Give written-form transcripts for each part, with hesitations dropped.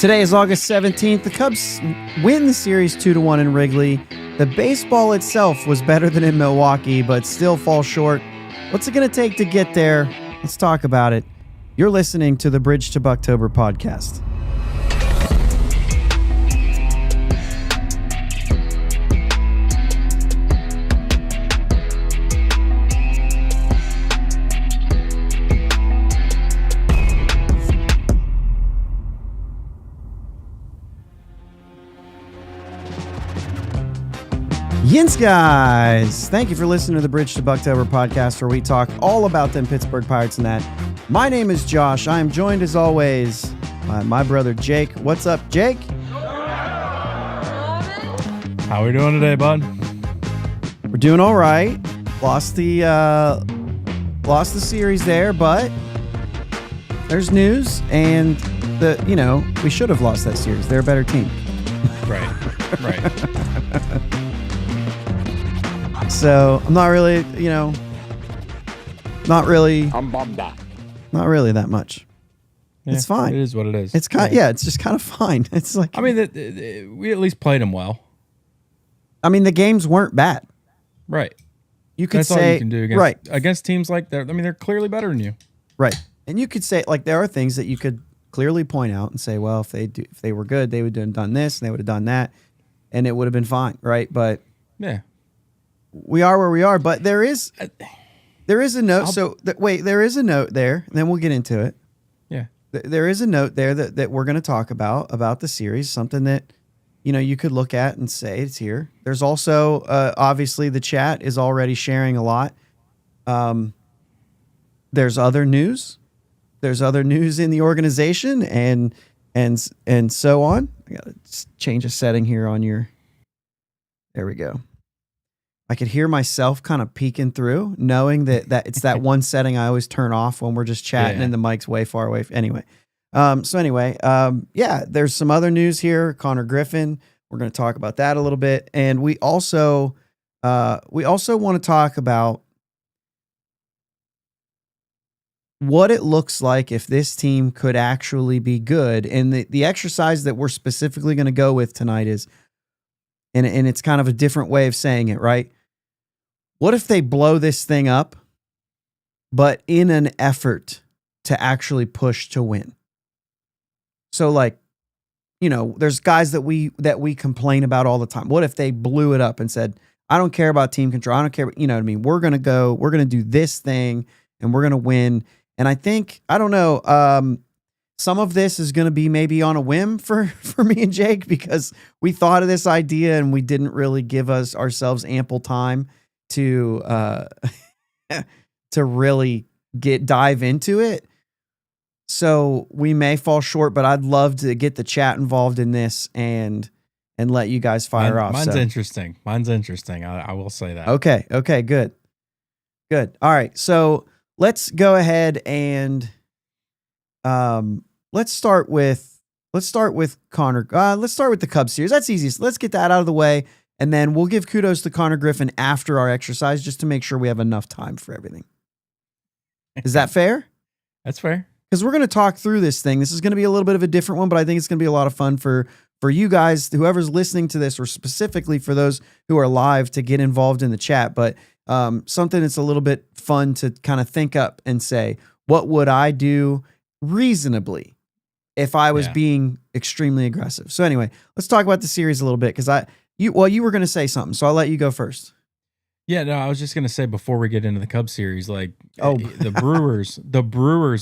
Today is August 17th. The Cubs win the series 2-1 in Wrigley. The baseball itself was better than in Milwaukee, but still falls short. What's it going to take to get there? Let's talk about it. You're listening to the Bridge to Buctober podcast. Yins, guys. Thank you for listening to the Bridge to Buctober podcast, where we talk all about them Pittsburgh Pirates and that. My name is Josh. I am joined, as always, by my brother Jake. What's up, Jake? How we doing today, bud? We're doing all right. Lost the series there, but there's news, and we should have lost that series. They're a better team. Right. So I'm not really, not really that much. Yeah, it's fine. It is what it is. It's kind, yeah. It's just kind of fine. It's like, I mean, we at least played them well. I mean, the games weren't bad. Right. You could That's say all you can do against teams like that. I mean, they're clearly better than you. Right. And you could say, like, there are things that you could clearly point out and say, well, if they were good, they would have done this and they would have done that, and it would have been fine, right? But yeah. We are where we are, but there is a note. There is a note there, and then we'll get into it. Yeah. There is a note there that we're going to talk about the series, something that, you could look at and say it's here. There's also, obviously, the chat is already sharing a lot. There's other news. There's other news in the organization and so on. I got to change a setting here on your. There we go. I could hear myself kind of peeking through, knowing that it's that one setting I always turn off when we're just chatting and the mic's way far away. Anyway, there's some other news here. Connor Griffin, we're going to talk about that a little bit, and we also want to talk about what it looks like if this team could actually be good. And the exercise that we're specifically going to go with tonight is, and it's kind of a different way of saying it, right? What if they blow this thing up, but in an effort to actually push to win? So, there's guys that we complain about all the time. What if they blew it up and said, I don't care about team control. I don't care. You know what I mean? We're going to do this thing and we're going to win. And I think, I don't know, some of this is going to be maybe on a whim for me and Jake, because we thought of this idea and we didn't really give ourselves ample time to really dive into it. So we may fall short, but I'd love to get the chat involved in this and let you guys fire off. Mine's interesting. I will say that. Okay. Good. All right. So let's go ahead and let's start with Connor. Let's start with the Cubs series. That's easiest. Let's get that out of the way, and then we'll give kudos to Connor Griffin after our exercise, just to make sure we have enough time for everything. Is that fair? That's fair. Because we're going to talk through this thing. This is going to be a little bit of a different one, but I think it's going to be a lot of fun for you guys, whoever's listening to this, or specifically for those who are live, to get involved in the chat. But something that's a little bit fun to kind of think up and say, what would I do reasonably if I was being extremely aggressive? So anyway, let's talk about the series a little bit, because you were going to say something, so I'll let you go first. Yeah, no, I was just going to say, before we get into the Cubs series, the Brewers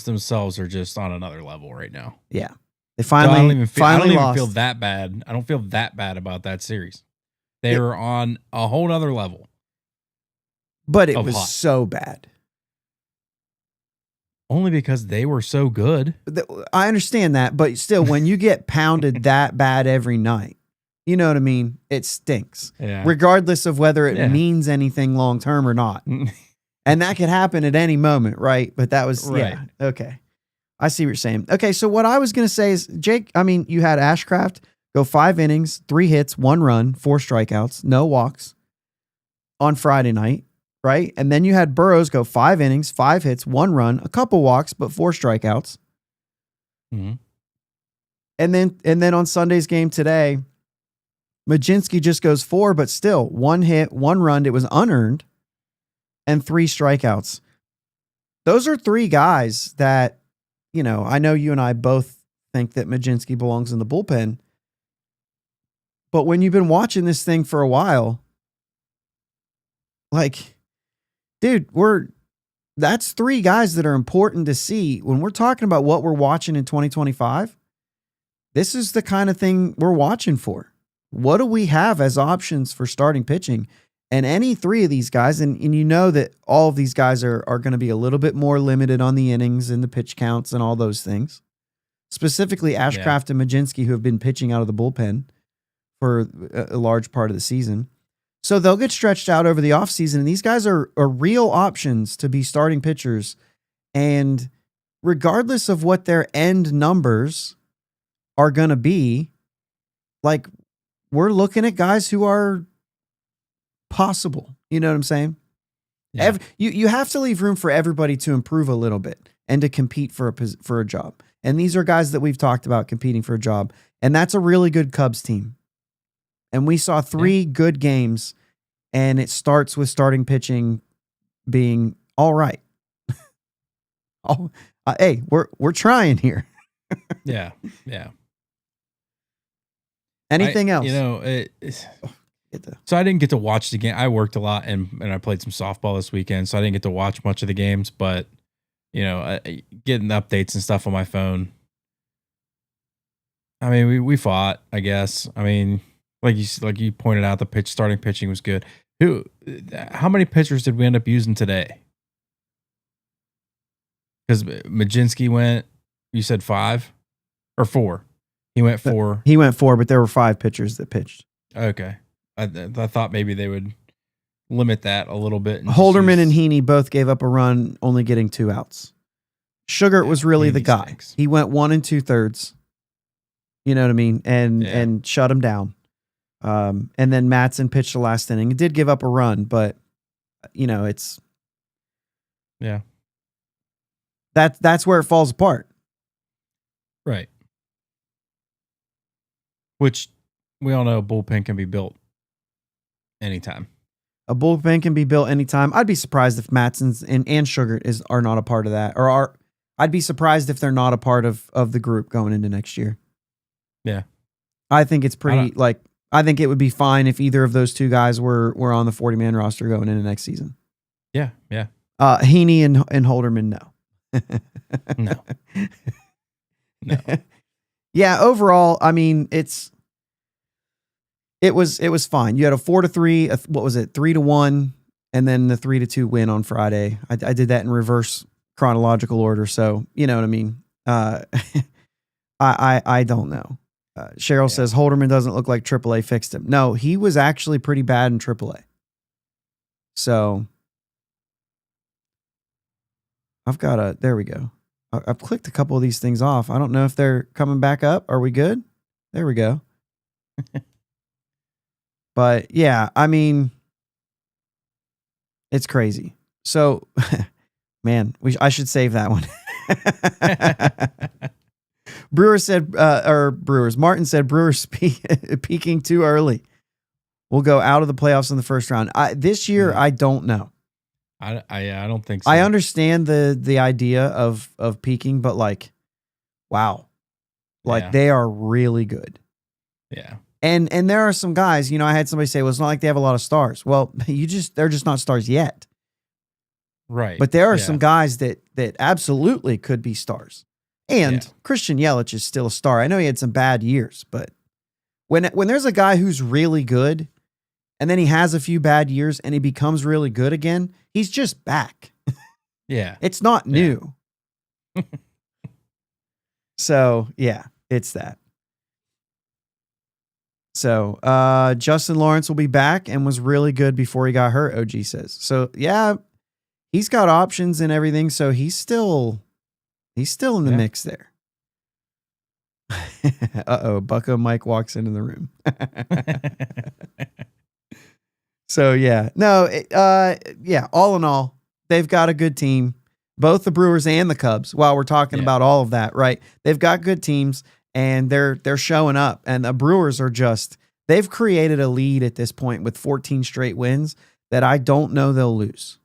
themselves are just on another level right now. Yeah. They finally I don't even lost. feel that bad. I don't feel that bad about that series. They were on a whole other level. But it was so bad. Only because they were so good. I understand that, but still, when you get pounded that bad every night, you know what I mean? It stinks. Yeah. Regardless of whether it means anything long term or not. And that could happen at any moment, right? But that was, okay. I see what you're saying. Okay, so what I was going to say is, Jake, you had Ashcraft go 5 innings, 3 hits, 1 run, 4 strikeouts, no walks on Friday night, right? And then you had Burrows go 5 innings, 5 hits, 1 run, a couple walks, but 4 strikeouts. Mm-hmm. And then on Sunday's game today, Mlodzinski just goes 4, but still 1 hit, 1 run. It was unearned, and 3 strikeouts. Those are 3 guys that, I know you and I both think that Mlodzinski belongs in the bullpen. But when you've been watching this thing for a while, like, dude, that's 3 guys that are important to see. When we're talking about what we're watching in 2025, this is the kind of thing we're watching for. What do we have as options for starting pitching? And any 3 of these guys, and you know that all of these guys are going to be a little bit more limited on the innings and the pitch counts and all those things. Specifically, Ashcraft and Mlodzinski, who have been pitching out of the bullpen for a large part of the season. So they'll get stretched out over the offseason, and these guys are real options to be starting pitchers. And regardless of what their end numbers are going to be, like, we're looking at guys who are possible. You know what I'm saying? Yeah. You have to leave room for everybody to improve a little bit and to compete for a job. And these are guys that we've talked about competing for a job. And that's a really good Cubs team. And we saw 3 good games, and it starts with starting pitching being all right. Hey, we're trying here. Yeah. Anything else? So I didn't get to watch the game. I worked a lot and I played some softball this weekend, so I didn't get to watch much of the games. But getting updates and stuff on my phone. I mean, we fought, I guess. I mean, like you pointed out, the starting pitching was good. How many pitchers did we end up using today? Because Mlodzinski went, you said 5 or 4. He went 4. He went 4, but there were 5 pitchers that pitched. Okay. I thought maybe they would limit that a little bit. Holderman and Heaney both gave up a run, only getting 2 outs. Sugar was really the guy. Stinks. He went 1 2/3. You know what I mean? And shut him down. And then Matson pitched the last inning. He did give up a run, but it's that's where it falls apart. Right. Which we all know, a bullpen can be built anytime. A bullpen can be built anytime. I'd be surprised if Matson's and Sugar are not a part of that, or I'd be surprised if they're not a part of the group going into next year. Yeah, I think it's pretty. I think it would be fine if either of those 2 guys were on the 40-man roster going into next season. Yeah. Heaney and Holderman, no. No. Yeah, overall, I mean, it was fine. You had a 4-3, what was it, 3-1, and then the 3-2 win on Friday. I did that in reverse chronological order, so you know what I mean. I don't know. Cheryl says Holderman doesn't look like AAA fixed him. No, he was actually pretty bad in AAA. So there we go. I've clicked a couple of these things off. I don't know if they're coming back up. Are we good? There we go. But yeah, I mean, it's crazy. So, man, I should save that one. Martin said Brewers peaking too early. We'll go out of the playoffs in the first round. This year, I don't know. I don't think so. I understand the idea of peaking, but wow, they are really good. Yeah. And there are some guys, I had somebody say, well, it's not like they have a lot of stars. Well, they're just not stars yet. Right. But there are some guys that absolutely could be stars. And Christian Yelich is still a star. I know he had some bad years, but when there's a guy who's really good and then he has a few bad years and he becomes really good again, he's just back. Yeah. It's not new. So, yeah, it's that. So, Justin Lawrence will be back and was really good before he got hurt, OG says. So, yeah, he's got options and everything, so he's still in the mix there. Uh-oh, Bucko Mike walks into the room. So, yeah. No, all in all, they've got a good team. Both the Brewers and the Cubs, while we're talking about all of that, right? They've got good teams. and they're showing up. And the Brewers are they've created a lead at this point with 14 straight wins that I don't know they'll lose.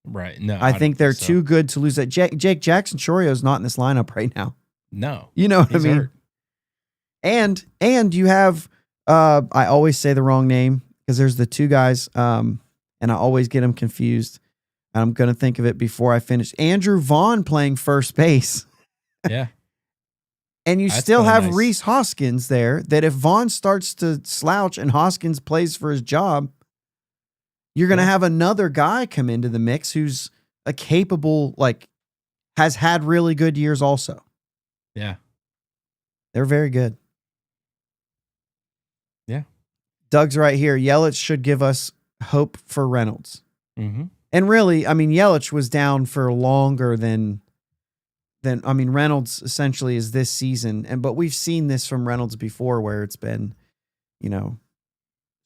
Right. No, I think they're too good to lose. That Jake Jackson Chorio's not in this lineup right now. No. You know what I mean? Hurt. And you have I always say the wrong name because there's the two guys and I always get them confused. And I'm going to think of it before I finish. Andrew Vaughn playing first base. Yeah. And you still have Rhys Hoskins there, that if Vaughn starts to slouch and Hoskins plays for his job, you're going to have another guy come into the mix who's a capable, has had really good years also. Yeah. They're very good. Yeah. Doug's right here. Yelich should give us hope for Reynolds. Mm-hmm. And really, I mean, Yelich was down for longer than Reynolds essentially is this season. But we've seen this from Reynolds before where it's been,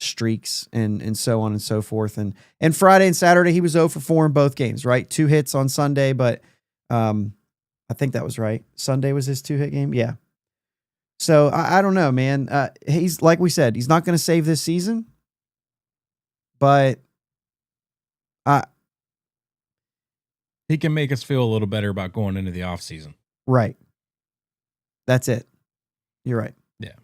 streaks and so on and so forth. And Friday and Saturday, he was 0 for 4 in both games, right? 2 hits on Sunday, but I think that was right. Sunday was his 2-hit game. Yeah. So I don't know, man. He's, like we said, he's not going to save this season, but he can make us feel a little better about going into the offseason. Right. That's it. You're right. Yeah.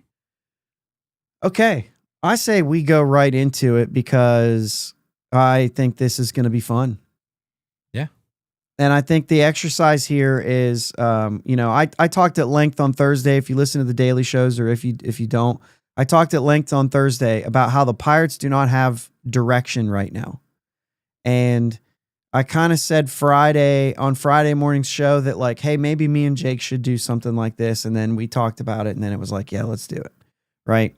Okay. I say we go right into it because I think this is going to be fun. Yeah. And I think the exercise here is, I talked at length on Thursday. If you listen to the daily shows or if you don't, I talked at length on Thursday about how the Pirates do not have direction right now. And I kind of said on Friday morning's show that hey, maybe me and Jake should do something like this. And then we talked about it and then it was yeah, let's do it. Right.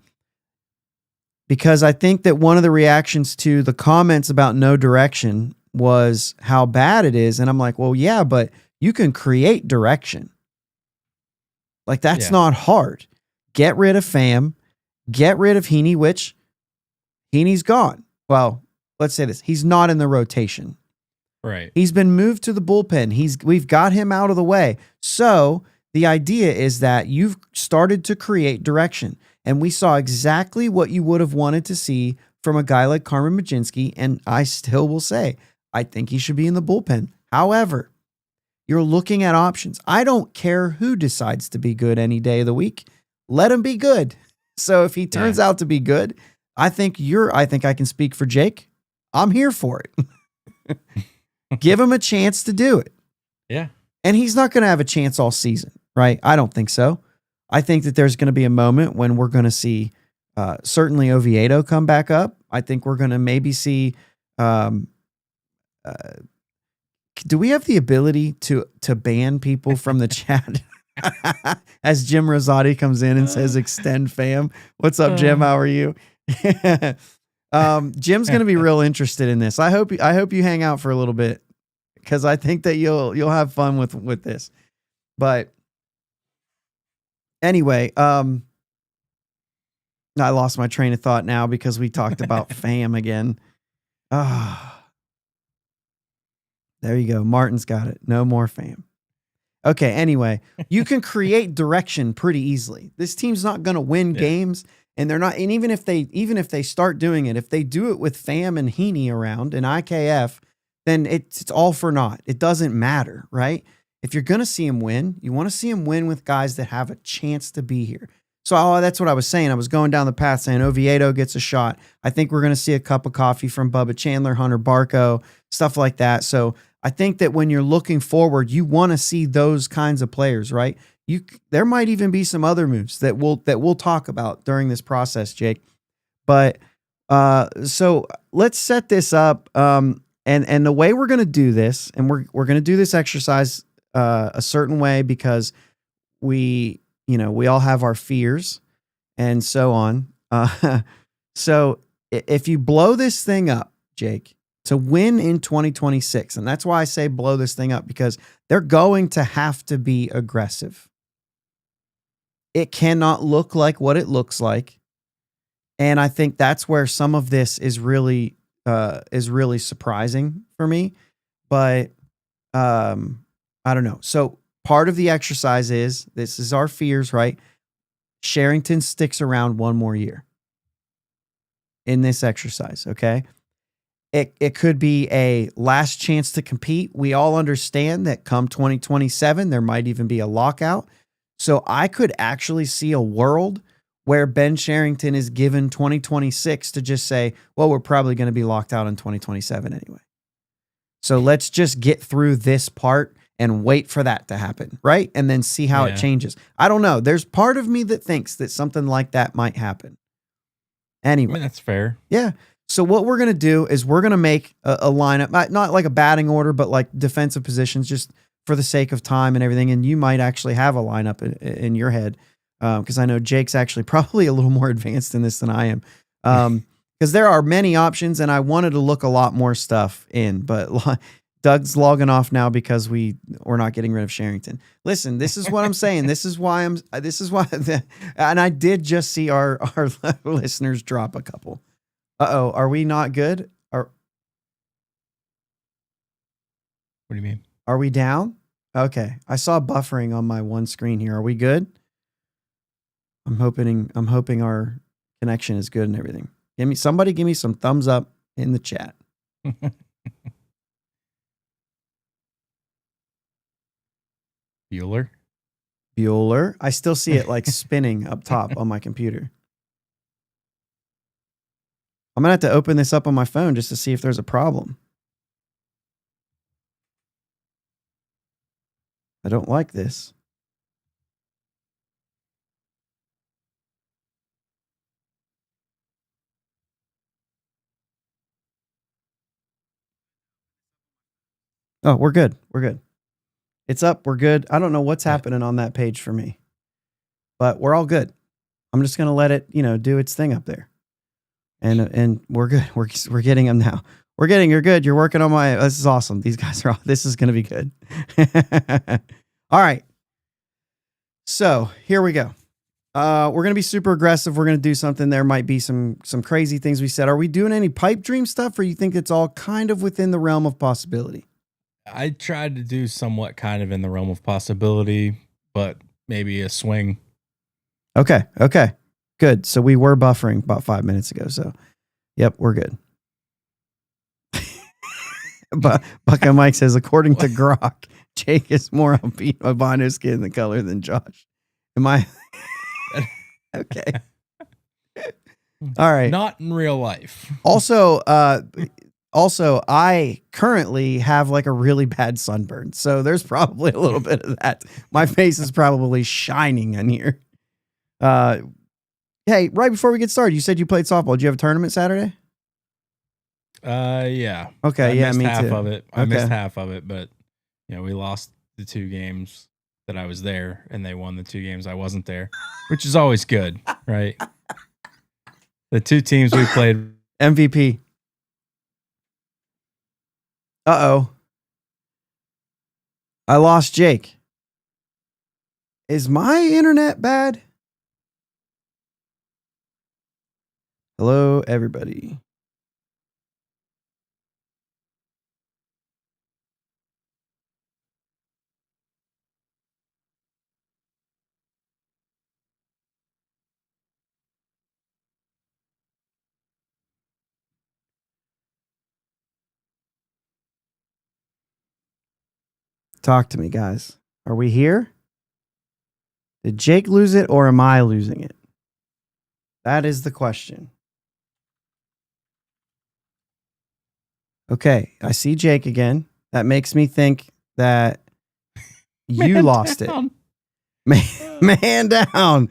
Because I think that one of the reactions to the comments about no direction was how bad it is. And I'm like, well, yeah, but you can create direction. That's not hard. Get rid of Pham, get rid of Heaney, which Heaney's gone. Well, let's say this. He's not in the rotation. Right. He's been moved to the bullpen. We've got him out of the way. So the idea is that you've started to create direction. And we saw exactly what you would have wanted to see from a guy like Carmen Mlodzinski. And I still will say, I think he should be in the bullpen. However, you're looking at options. I don't care who decides to be good any day of the week. Let him be good. So if he turns out to be good, I think I can speak for Jake. I'm here for it. Give him a chance to do it. Yeah. And he's not going to have a chance all season, right? I don't think so. I think that there's going to be a moment when we're going to see certainly Oviedo come back up. I think we're going to maybe see do we have the ability to ban people from the chat? As Jim Rosati comes in and says, extend Pham. What's up, Jim? How are you? Jim's going to be real interested in this. I hope you hang out for a little bit because I think that you'll have fun with this. But anyway, I lost my train of thought now because we talked about Pham again. There you go. Martin's got it. No more Pham. Okay. Anyway, you can create direction pretty easily. This team's not going to win games. And they're not, and even if they start doing it, if they do it with Pham and Heaney around and IKF, then it's all for naught. It doesn't matter, right? If you're going to see him win, you want to see him win with guys that have a chance to be here. So that's what I was saying. I was going down the path saying Oviedo gets a shot. I think we're going to see a cup of coffee from Bubba Chandler, Hunter Barco, stuff like that. So I think that when you're looking forward, you want to see those kinds of players, right? There might even be some other moves that we'll talk about during this process, Jake. But so let's set this up. And the way we're going to do this, and we're going to do this exercise a certain way because we all have our fears and so on. So if you blow this thing up, Jake, to win in 2026, and that's why I say blow this thing up because they're going to have to be aggressive. It cannot look like what it looks like. And I think that's where some of this is really surprising for me. But I don't know. So part of the exercise is, this is our fears, right? Sherrington sticks around one more year in this exercise, okay? It could be a last chance to compete. We all understand that come 2027, there might even be a lockout. So I could actually see a world where Ben Sherrington is given 2026 to just say, well, we're probably going to be locked out in 2027 anyway. So let's just get through this part and wait for that to happen, right? And then see how it changes. I don't know. There's part of me that thinks that something like that might happen. Anyway. I mean, that's fair. Yeah. So what we're going to do is we're going to make a lineup, not like a batting order, but like defensive positions, just for the sake of time and everything. And you might actually have a lineup in your head, because I know Jake's actually probably a little more advanced in this than I am, because there are many options, and I wanted to look a lot more stuff in, but Doug's logging off now because we're not getting rid of Sherrington. Listen, this is what I'm saying. And I did just see our listeners drop a couple. Uh-oh, are we not good? What do you mean? Are we down? Okay. I saw buffering on my one screen here. Are we good? I'm hoping our connection is good and everything. Somebody give me some thumbs up in the chat. Bueller. I still see it like spinning up top on my computer. I'm going to have to open this up on my phone just to see if there's a problem. I don't like this. Oh, we're good. We're good. It's up. We're good. I don't know what's happening on that page for me, but we're all good. I'm just going to let it, do its thing up there. And we're good. We're getting them now. You're good. You're working on this is awesome. These guys are this is going to be good. All right. So here we go. We're going to be super aggressive. We're going to do something. There might be some crazy things we said. Are we doing any pipe dream stuff, or you think it's all kind of within the realm of possibility? I tried to do somewhat kind of in the realm of possibility, but maybe a swing. Okay. Good. So we were buffering about 5 minutes ago. So, yep, we're good. But Buckeye Mike says, according to Grok, Jake is more upbeat about his skin the color than Josh. Am I? Okay. All right. Not in real life. Also, I currently have like a really bad sunburn. So there's probably a little bit of that. My face is probably shining in here. Hey, right before we get started, you said you played softball. Did you have a tournament Saturday? Yeah. Okay, I missed me half too. of it. I missed half of it, but we lost the 2 games that I was there, and they won the 2 games I wasn't there, which is always good, right? The 2 teams we played. MVP. Uh-oh. I lost Jake. Is my internet bad? Hello, everybody. Talk to me, guys. Are we here? Did Jake lose it, or am I losing it? That is the question. Okay, I see Jake again. That makes me think that you lost down. it. Man down.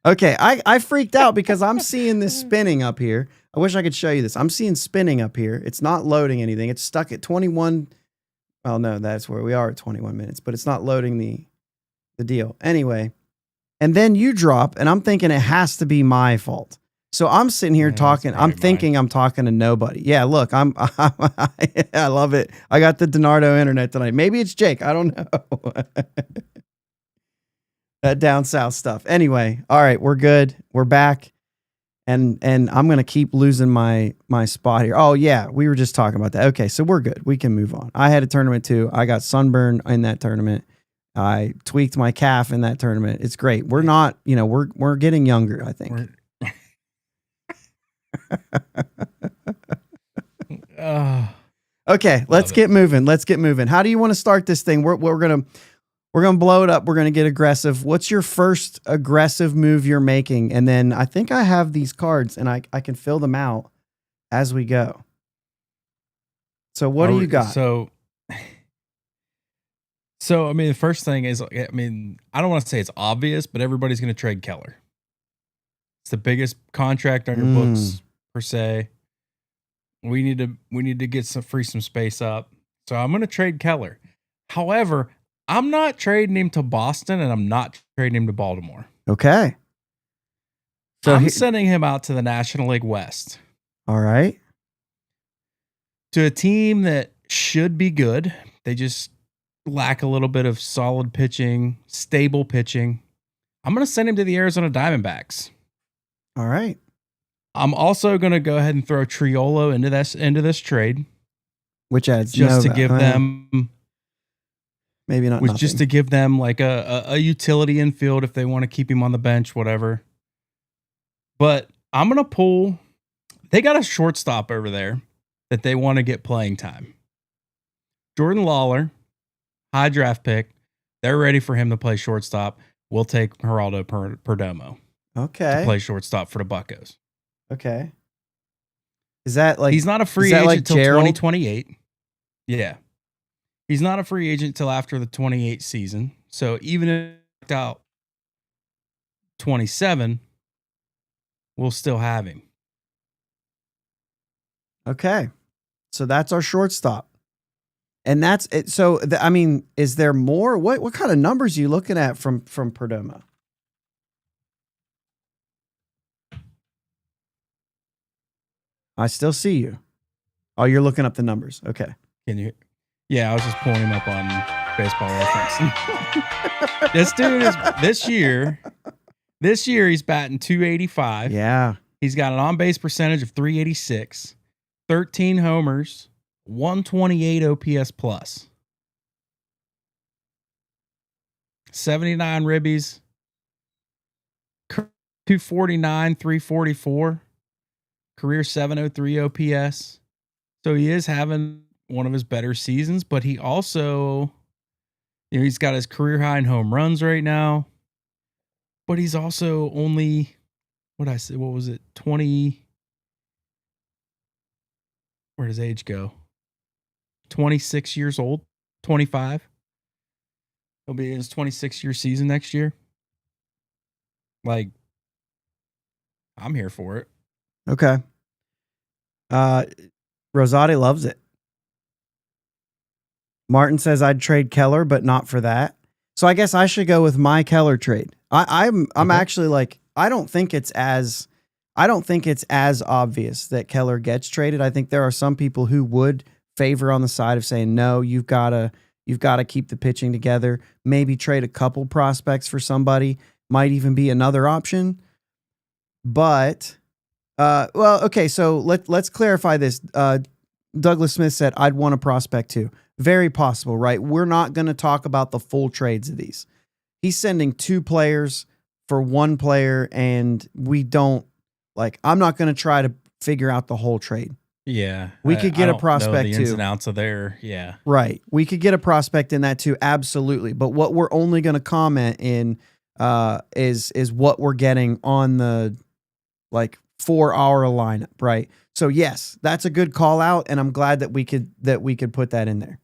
Okay, I freaked out because I'm seeing this spinning up here. I wish I could show you this. I'm seeing spinning up here. It's not loading anything. It's stuck at 21. Well, no, that's where we are at 21 minutes, but it's not loading the deal. Anyway, and then you drop, and I'm thinking it has to be my fault. So I'm sitting here talking. I'm thinking I'm talking to nobody. Yeah, look, I love it. I got the DiNardo internet tonight. Maybe it's Jake. I don't know. That down south stuff. Anyway, all right, we're good. We're back. And I'm going to keep losing my spot here. Oh, yeah, we were just talking about that. Okay, so we're good. We can move on. I had a tournament too. I got sunburned in that tournament, I tweaked my calf in that tournament. It's great. We're not, we're getting younger, I think. Okay, let's get moving. How do you want to start this thing? We're gonna blow it up. We're gonna get aggressive. What's your first aggressive move you're making? And then I think I have these cards, and I can fill them out as we go. So what do you got? So I mean, the first thing is, I don't want to say it's obvious, but everybody's going to trade Keller. It's the biggest contract on your books per se. We need to get free some space up. So I'm going to trade Keller. However, I'm not trading him to Boston, and I'm not trading him to Baltimore. Okay. So I'm sending him out to the National League West. All right. To a team that should be good. They just lack a little bit of solid pitching, stable pitching. I'm going to send him to the Arizona Diamondbacks. All right. I'm also going to go ahead and throw Triolo into this trade, which adds just to give them maybe not nothing. Just to give them like a utility infield if they want to keep him on the bench, whatever. But I'm going to pull. They got a shortstop over there that they want to get playing time. Jordan Lawler. High draft pick. They're ready for him to play shortstop. We'll take Geraldo Perdomo. Okay. To play shortstop for the Buccos. Okay. Is that like he's not a free agent until 2028? Yeah. He's not a free agent till after the 28 season. So even if it's out 27, we'll still have him. Okay. So that's our shortstop. And that's it. So, is there more? What kind of numbers are you looking at from Perdomo? I still see you. Oh, you're looking up the numbers. Okay. Can you? Yeah, I was just pulling him up on Baseball Reference. This dude is this year he's batting 285. Yeah. He's got an on-base percentage of 386, 13 homers, 128 OPS plus, 79 ribbies, 249, 344, career 703 OPS. So he is having one of his better seasons, but he also, he's got his career high in home runs right now, but he's also only, 20, where does age go? 26 years old, 25. He'll be in his 26-year season next year. Like, I'm here for it. Okay. Rosati loves it. Martin says I'd trade Keller, but not for that. So I guess I should go with my Keller trade. I'm okay. Actually like, I don't think it's as obvious that Keller gets traded. I think there are some people who would favor on the side of saying, no, you've got to keep the pitching together. Maybe trade a couple prospects for somebody. Might even be another option. But, okay. So let's clarify this. Douglas Smith said, I'd want a prospect too. Very possible, right? We're not going to talk about the full trades of these. He's sending 2 players for 1 player, and we don't I'm not going to try to figure out the whole trade. Yeah. We could get a prospect too. The ins and outs of there. Yeah. Right. We could get a prospect in that too. Absolutely. But what we're only going to comment in is what we're getting on the 4-hour lineup. Right. So yes, that's a good call out. And I'm glad that we could put that in there.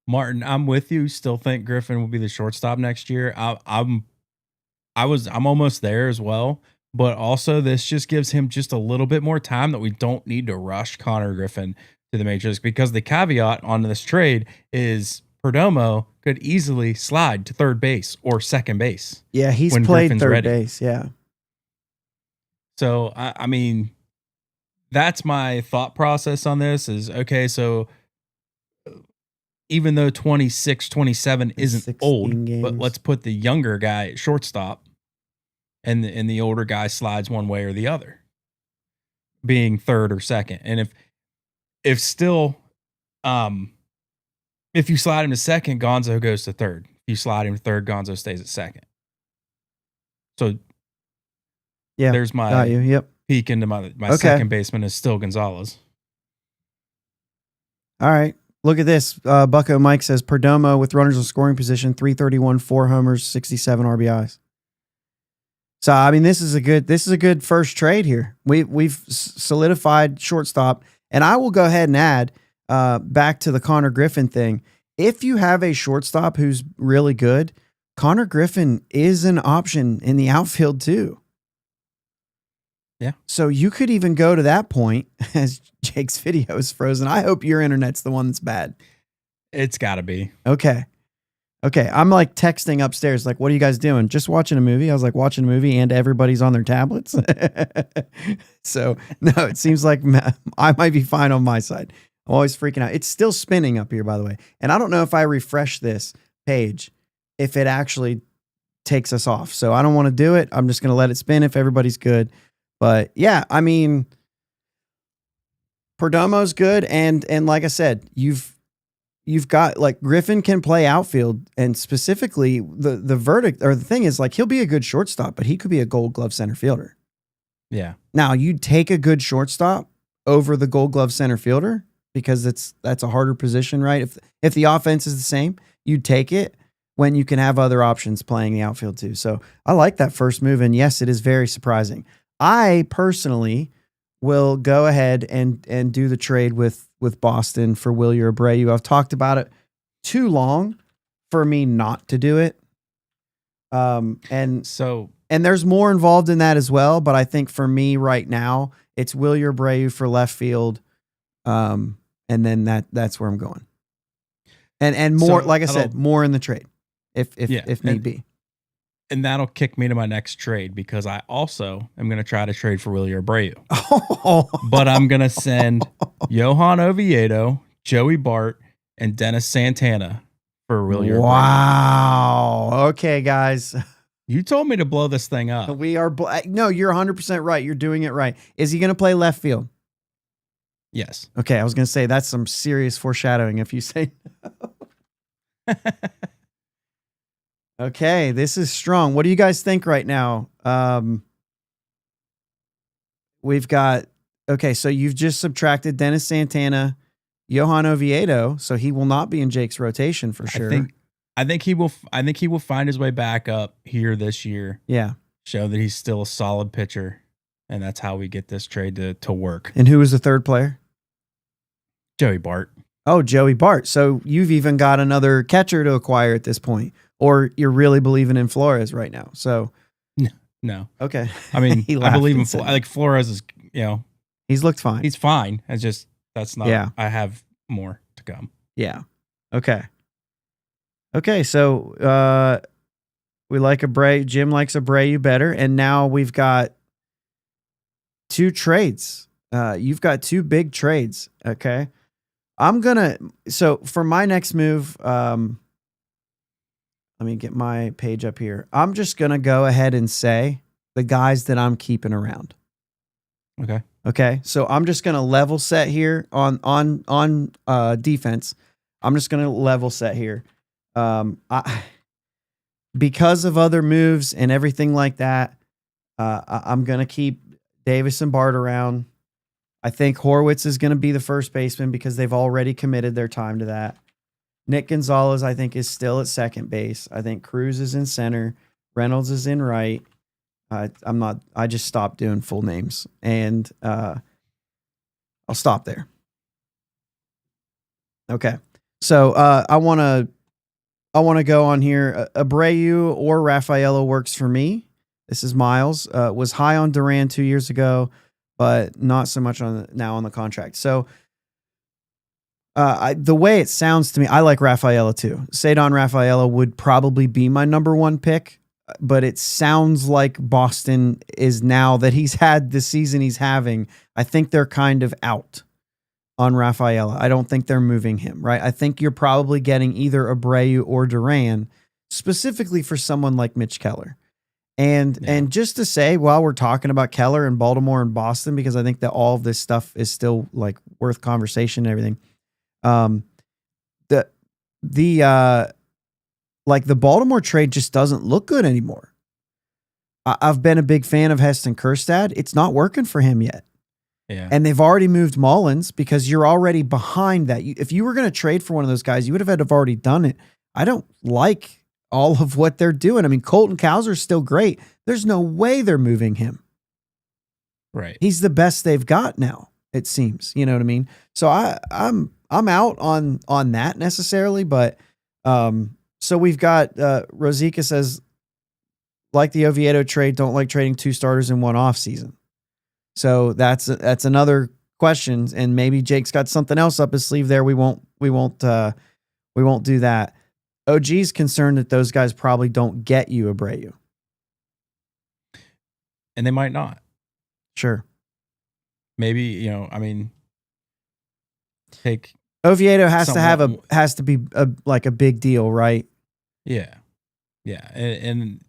Martin, I'm with you. Still think Griffin will be the shortstop next year. I'm almost there as well. But also, this just gives him just a little bit more time that we don't need to rush Connor Griffin to the majors, because the caveat on this trade is Perdomo could easily slide to third base or second base. Yeah, he's played Griffin's third base. Yeah. So, I mean, that's my thought process on this is, okay, so even though 26, 27 isn't old, games. But let's put the younger guy at shortstop. And the older guy slides one way or the other, being third or second. And if still, If you slide him to second, Gonzo goes to third. If you slide him to third, Gonzo stays at second. So Yeah, there's got my you. Yep. peek into my Okay. second baseman is still Gonzalez. All right. Look at this. Bucko Mike says Perdomo with runners in scoring position, 331, 4 homers, 67 RBIs. So I mean, this is a good first trade here. We've solidified shortstop, and I will go ahead and add back to the Connor Griffin thing. If you have a shortstop who's really good, Connor Griffin is an option in the outfield too. Yeah. So you could even go to that point as Jake's video is frozen. I hope your internet's the one that's bad. It's got to be. Okay. I'm like texting upstairs, like, what are you guys doing? Just watching a movie. I was like, watching a movie and everybody's on their tablets. So no, it seems like I might be fine on my side. I'm always freaking out. It's still spinning up here, by the way. And I don't know if I refresh this page, if it actually takes us off. So I don't want to do it. I'm just going to let it spin if everybody's good. But yeah, I mean, Perdomo's good. And like I said, you've got like Griffin can play outfield, and specifically the verdict or the thing is like, he'll be a good shortstop, but he could be a Gold Glove center fielder. Yeah. Now you'd take a good shortstop over the Gold Glove center fielder because that's a harder position, right? If the offense is the same, you'd take it when you can have other options playing the outfield too. So I like that first move. And yes, it is very surprising. I personally will go ahead and do the trade with Boston for Wilyer Abreu. I've talked about it too long for me not to do it. And there's more involved in that as well. But I think for me right now, it's Wilyer Abreu for left field. And then that's where I'm going. And more, like I said, more in the trade if need be. And that'll kick me to my next trade because I also am going to try to trade for Wilyer Abreu. But I'm going to send Johan Oviedo, Joey Bart, and Dennis Santana for Wilyer Abreu. Wow. Okay, guys. You told me to blow this thing up. We are. No, you're 100% right. You're doing it right. Is he going to play left field? Yes. Okay, I was going to say that's some serious foreshadowing if you say no. Okay, this is strong. What do you guys think right now? We've got, okay, so you've just subtracted Dennis Santana, Johan Oviedo, so he will not be in Jake's rotation for sure. I think he will find his way back up here this year. Yeah. Show that he's still a solid pitcher, and that's how we get this trade to work. And who was the third player? Joey Bart. Oh, Joey Bart. So you've even got another catcher to acquire at this point. Or you're really believing in Flores right now. So no. Okay. I mean, I believe in like Flores is, he's looked fine. He's fine. It's just that's not. Yeah. I have more to come. Yeah. Okay. So we like Abreu. Jim likes Abreu better, and now we've got two trades. You've got two big trades. Okay. So for my next move, let me get my page up here. I'm just going to go ahead and say the guys that I'm keeping around. Okay. So I'm just going to level set here on defense. I'm just going to level set here. Because of other moves and everything like that, I'm going to keep Davis and Bart around. I think Horwitz is going to be the first baseman because they've already committed their time to that. Nick Gonzalez, I think, is still at second base. I think Cruz is in center. Reynolds is in right. I just stopped doing full names, and I'll stop there. Okay. So I want to go on here. Abreu or Rafaela works for me. This is Miles. Was high on Duran 2 years ago, but not so much now on the contract. So the way it sounds to me, I like Rafaela too. Cedar Rafaela would probably be my number one pick, but it sounds like Boston is, now that he's had the season he's having, I think they're kind of out on Rafaela. I don't think they're moving him, right? I think you're probably getting either Abreu or Duran, specifically for someone like Mitch Keller. And just to say, while we're talking about Keller and Baltimore and Boston, because I think that all of this stuff is still like worth conversation and everything. the like the Baltimore trade just doesn't look good anymore. I've been a big fan of Heston Kjerstad. It's not working for him yet. Yeah. And they've already moved Mullins because you're already behind that. If you were going to trade for one of those guys, you would have had to have already done it. I don't like all of what they're doing. I mean, Colton Cowser's still great. There's no way they're moving him. Right. He's the best they've got now, it seems. You know what I mean? So I'm out on that necessarily, but so we've got Rosica says, like the Oviedo trade, don't like trading 2 starters in one offseason. So that's another question, and maybe Jake's got something else up his sleeve there. We won't do that. OG's concerned that those guys probably don't get you Abreu. And they might not. Sure. Maybe, I mean, take Oviedo has to be like a big deal, right? Yeah. Yeah. And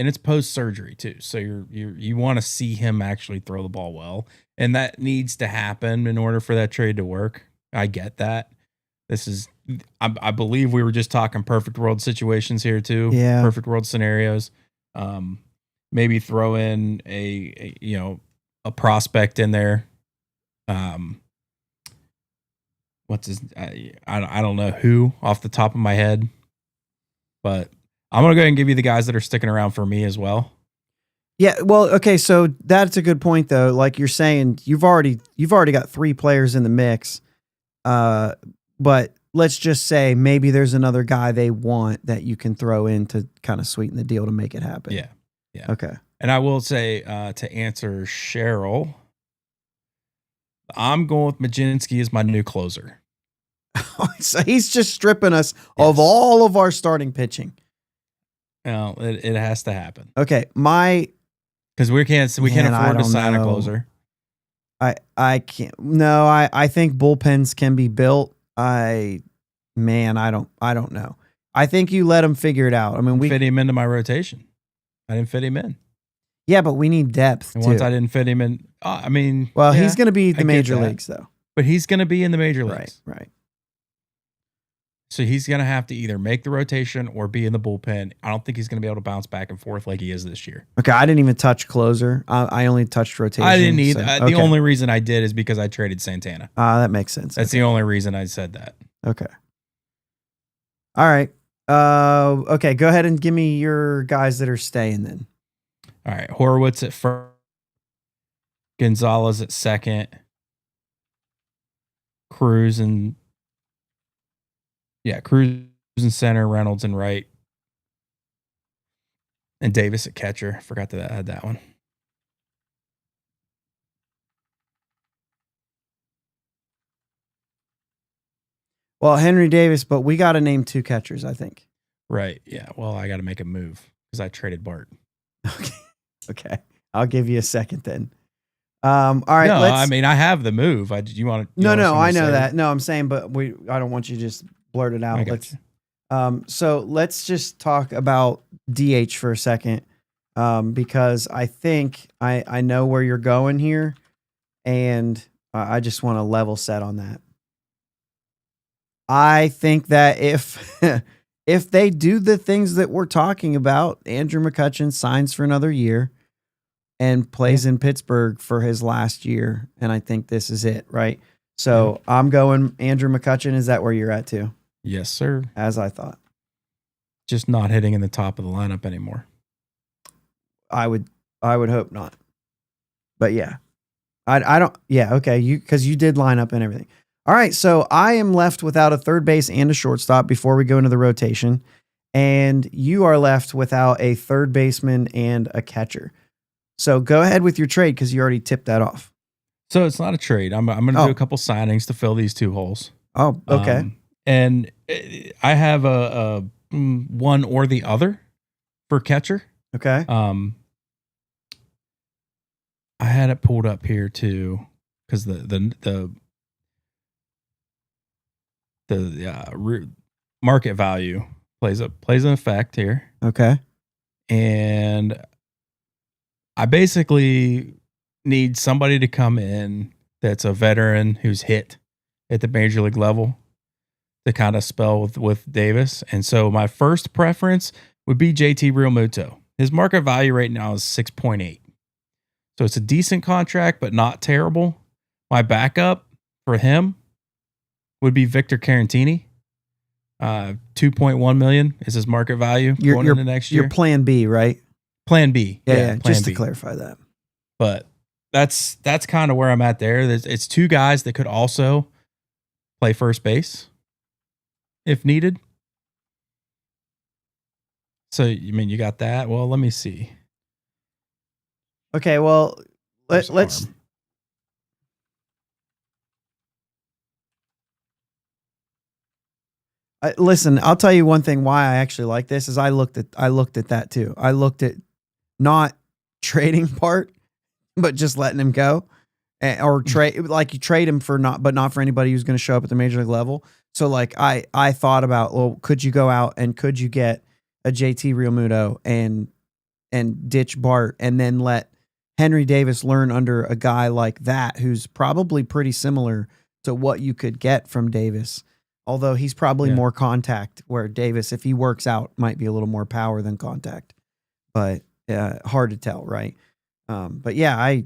it's post-surgery too. So you want to see him actually throw the ball well. And that needs to happen in order for that trade to work. I get that. I believe we were just talking perfect world situations here too. Yeah. Perfect world scenarios. Maybe throw in a prospect in there. What's his? I don't know who off the top of my head, but I'm gonna go ahead and give you the guys that are sticking around for me as well. Yeah, well, okay, so that's a good point though. Like you're saying, you've already got 3 players in the mix. But let's just say maybe there's another guy they want that you can throw in to kind of sweeten the deal to make it happen. Yeah. Yeah. Okay. And I will say to answer Cheryl, I'm going with Majinski as my new closer. So he's just stripping us of all of our starting pitching. Well, it has to happen. Okay, because we can't afford to sign a closer. I can't. No, I think bullpens can be built. I don't know. I think you let him figure it out. I mean, we fit him into my rotation. I didn't fit him in. Yeah, but we need depth. And once I didn't fit him in, he's going to be the major leagues though. But he's going to be in the major leagues, right? So he's going to have to either make the rotation or be in the bullpen. I don't think he's going to be able to bounce back and forth like he is this year. Okay, I didn't even touch closer. I only touched rotation. I didn't either. The only reason I did is because I traded Santana. That makes sense. That's the only reason I said that. Okay. All right. Okay, go ahead and give me your guys that are staying then. All right, Horowitz at first, Gonzalez at second, Cruz in center, Reynolds in right, and Davis at catcher. Forgot to add that one. Well, Henry Davis, but we got to name 2 catchers, I think. Right. Yeah. Well, I got to make a move because I traded Bart. Okay. I'll give you a second then. All right. No, I have the move. You want to? No, I know that. No, I'm saying, but I don't want you to just blurt it out. So let's just talk about DH for a second, because I think I know where you're going here, and I just want to level set on that. I think that if they do the things that we're talking about, Andrew McCutchen signs for another year and plays in Pittsburgh for his last year, and I think this is it, right? So I'm going Andrew McCutchen. Is that where you're at too? Yes, sir. As I thought. Just not hitting in the top of the lineup anymore. I would hope not. But yeah. I don't. Yeah, okay. Because you did line up and everything. All right, so I am left without a third base and a shortstop before we go into the rotation, and you are left without a third baseman and a catcher. So go ahead with your trade because you already tipped that off. So it's not a trade. I'm going to do a couple signings to fill these 2 holes. Oh, okay. And I have a one or the other for catcher. Okay. I had it pulled up here too because the market value plays an effect here. Okay. And I basically need somebody to come in that's a veteran who's hit at the major league level to kind of spell with Davis. And so my first preference would be JT Realmuto. His market value right now is 6.8. So it's a decent contract, but not terrible. My backup for him would be Victor Caratini. 2.1 million is his market value going into next year. Your plan B, right? Plan B. Yeah, Plan just B. to clarify that. But that's kind of where I'm at there. It's two guys that could also play first base if needed. So, I mean, you got that. Well, let me see. Okay, well, let's. Listen, I'll tell you one thing why I actually like this is I looked at that too. I looked at not trading part, but just letting him go, or trade like you trade him for not for anybody who's going to show up at the major league level. So like I thought about, well, could you go out and could you get a JT Realmuto and ditch Bart and then let Henry Davis learn under a guy like that who's probably pretty similar to what you could get from Davis. Although he's probably more contact, where Davis, if he works out, might be a little more power than contact. But hard to tell, right? But I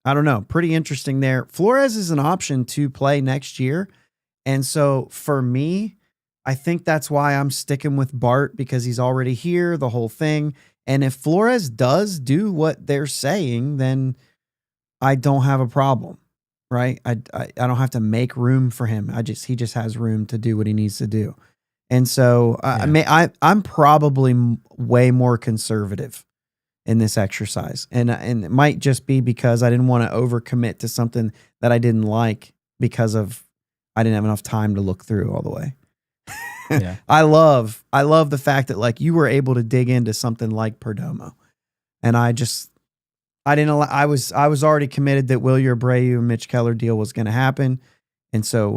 don't know. Pretty interesting there. Flores is an option to play next year. And so for me, I think that's why I'm sticking with Bart, because he's already here, the whole thing. And if Flores does do what they're saying, then I don't have a problem. Right. I don't have to make room for him. He just has room to do what he needs to do. And so I'm probably way more conservative in this exercise. And it might just be because I didn't want to overcommit to something that I didn't like because I didn't have enough time to look through all the way. Yeah. I love the fact that like you were able to dig into something like Perdomo. And I was already committed that Wilyer Abreu and Mitch Keller deal was going to happen. And so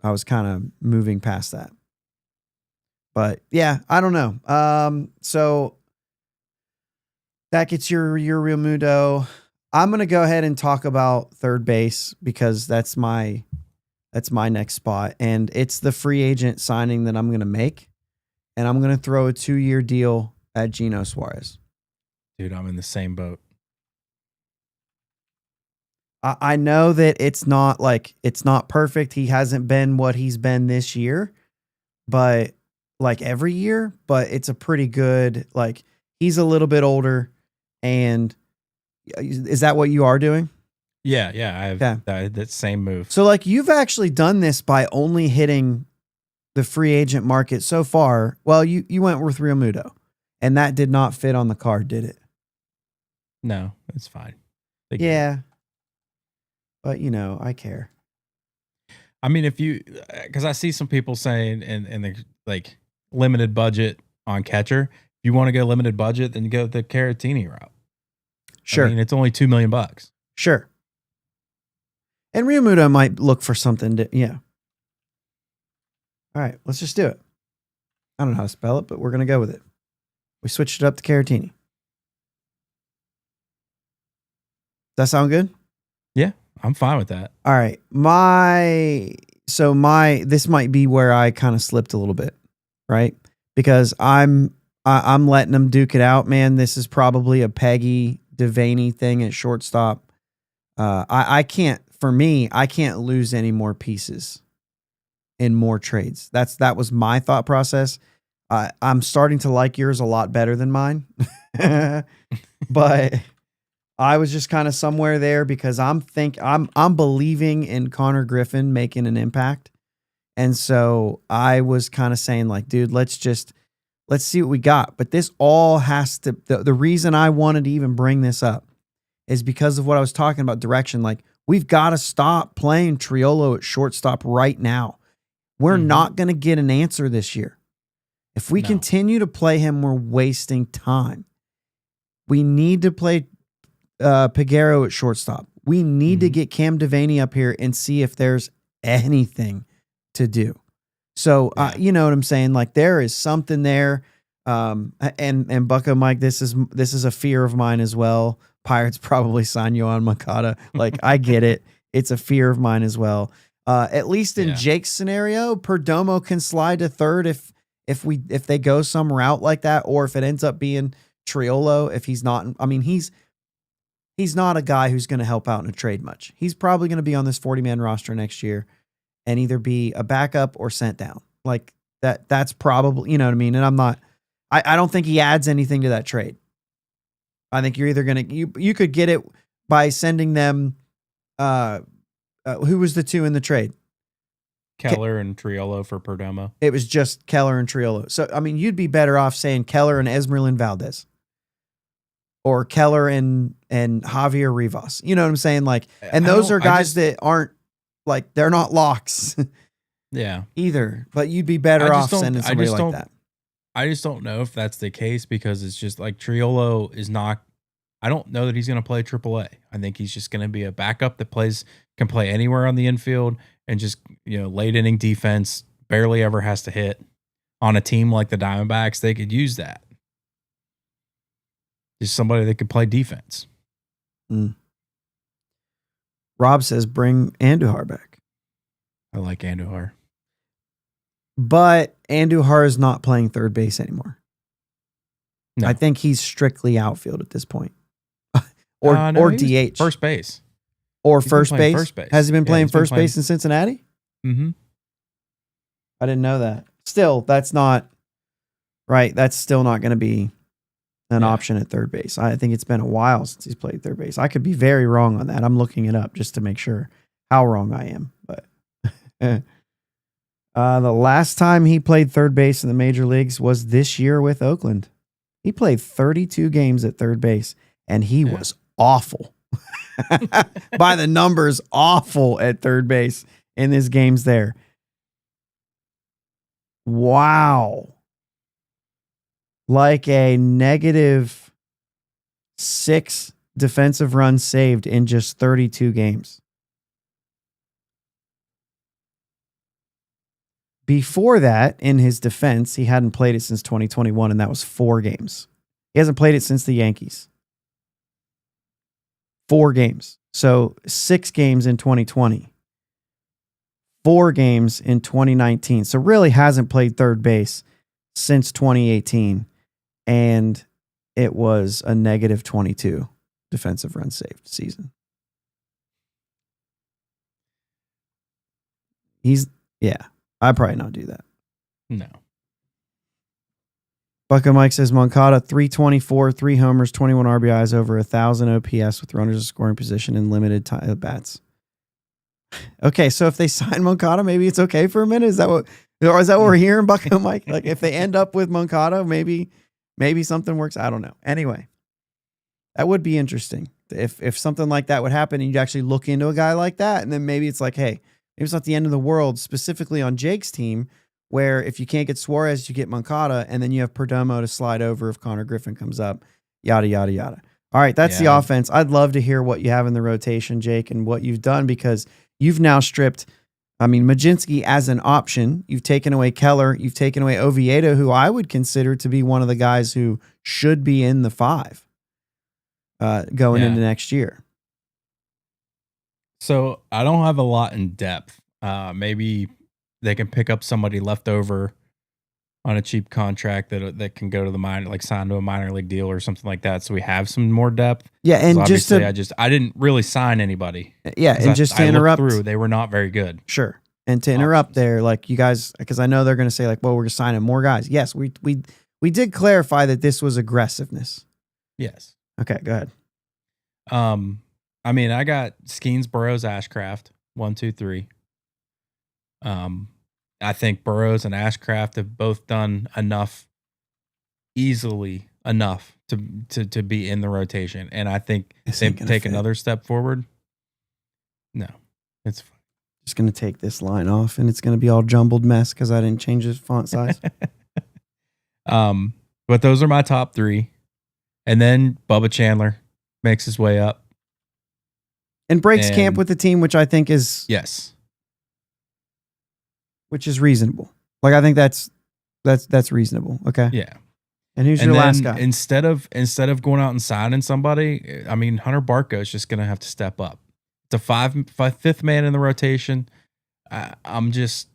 I was kind of moving past that. But yeah, I don't know. So that gets your Realmuto. I'm going to go ahead and talk about third base because that's my next spot. And it's the free agent signing that I'm going to make. And I'm going to throw a 2-year deal at Geno Suarez. Dude, I'm in the same boat. I know that it's not perfect. He hasn't been what he's been this year, but like every year, but it's a pretty good, like he's a little bit older. And is that what you are doing? Yeah. I have that same move. So like you've actually done this by only hitting the free agent market so far. Well, you went with Realmuto and that did not fit on the card, did it? No, it's fine. Yeah. But, I care. I mean, because I see some people saying in the like limited budget on catcher, if you want to go limited budget, then you go the Caratini route. Sure. I mean, it's only $2 million. Sure. And Realmuto might look for something yeah. All right, let's just do it. I don't know how to spell it, but we're going to go with it. We switched it up to Caratini. Does that sound good? Yeah. I'm fine with that. All right. This might be where I kind of slipped a little bit, right? Because I'm letting them duke it out, man. This is probably a Peggy Devaney thing at shortstop. I can't lose any more pieces in more trades. That was my thought process. I'm starting to like yours a lot better than mine, but I was just kind of somewhere there because I'm believing in Connor Griffin making an impact. And so I was kind of saying like, dude, let's see what we got. But this all has to, the reason I wanted to even bring this up is because of what I was talking about direction. Like we've got to stop playing Triolo at shortstop right now. We're not going to get an answer this year. If we continue to play him, we're wasting time. We need to play Peguero at shortstop. We need to get Cam Devaney up here and see if there's anything to do. So, you know what I'm saying? Like there is something there. And Bucko Mike, this is a fear of mine as well. Pirates probably sign Yohan Moncada. Like I get it. It's a fear of mine as well. At least in Yeah. Jake's scenario, Perdomo can slide to third if they go some route like that, or if it ends up being Triolo. If he's not, I mean, he's not a guy who's going to help out in a trade much. He's probably going to be on this 40-man roster next year and either be a backup or sent down. Like that's probably, you know what I mean? And I don't think he adds anything to that trade. I think you're either going to, you could get it by sending them, who was the two in the trade? Keller and Triolo for Perdomo. It was just Keller and Triolo. So, I mean, you'd be better off saying Keller and Esmeralyn Valdez. Or Keller and Javier Rivas. You know what I'm saying? Like, and those are guys that aren't, like, they're not locks. Yeah. Either. But you'd be better off sending somebody like that. I just don't know if that's the case, because it's just like Triolo is not, I don't know that he's going to play AAA. I think he's just going to be a backup that can play anywhere on the infield and just, late inning defense, barely ever has to hit. On a team like the Diamondbacks, they could use that. Just somebody that could play defense. Rob says bring Andujar back. I like Andujar. But Andujar is not playing third base anymore. No. I think he's strictly outfield at this point. or DH. First base. Or first base. Has he been playing first base in Cincinnati? Mm-hmm. I didn't know that. Still, that's not right. That's still not going to be an option at third base. I think it's been a while since he's played third base. I could be very wrong on that. I'm looking it up just to make sure how wrong I am. But the last time he played third base in the major leagues was this year with Oakland. He played 32 games at third base, and he was awful. By the numbers, awful at third base in his games there. Wow. Like a -6 defensive runs saved in just 32 games. Before that, in his defense, he hadn't played it since 2021, and that was 4 games. He hasn't played it since the Yankees. 4 games. So 6 games in 2020. 4 games in 2019. So really hasn't played third base since 2018. And it was a -22 defensive runs saved season. I'd probably not do that. No. Bucko Mike says Moncada, 324, 3 homers, 21 RBIs, over 1,000 OPS with runners in scoring position and limited time at bats. Okay, so if they sign Moncada, maybe it's okay for a minute. Is that what we're hearing, Bucko Mike? Like if they end up with Moncada, maybe something works. I don't know. Anyway, that would be interesting if something like that would happen and you'd actually look into a guy like that, and then maybe it's like, hey, maybe it's not the end of the world, specifically on Jake's team, where if you can't get Suarez, you get Moncada, and then you have Perdomo to slide over if Connor Griffin comes up, yada, yada, yada. All right, that's the offense. I'd love to hear what you have in the rotation, Jake, and what you've done, because you've now stripped, Majinski as an option. You've taken away Keller. You've taken away Oviedo, who I would consider to be one of the guys who should be in the 5 going into next year. So I don't have a lot in depth. Maybe they can pick up somebody left over on a cheap contract that can go to the minor, like sign to a minor league deal or something like that. So we have some more depth. Yeah, and I didn't really sign anybody. Yeah, and just to interrupt, they were not very good. Sure, and to interrupt there, like you guys, because I know they're going to say like, well, we're signing more guys. Yes, we did clarify that this was aggressiveness. Yes. Okay, go ahead. I got Skeens, Burrows, Ashcraft, 1, 2, 3. I think Burrows and Ashcraft have both done easily enough to be in the rotation, and I think they take another step forward. No, it's fine. Just going to take this line off, and it's going to be all jumbled mess because I didn't change the font size. But those are my top 3, and then Bubba Chandler makes his way up and breaks camp with the team, which I think is which is reasonable. Like I think that's reasonable. Okay. Yeah. And who's your last guy? Instead of going out and signing somebody, Hunter Barco is just going to have to step up. It's a fifth man in the rotation. I'm just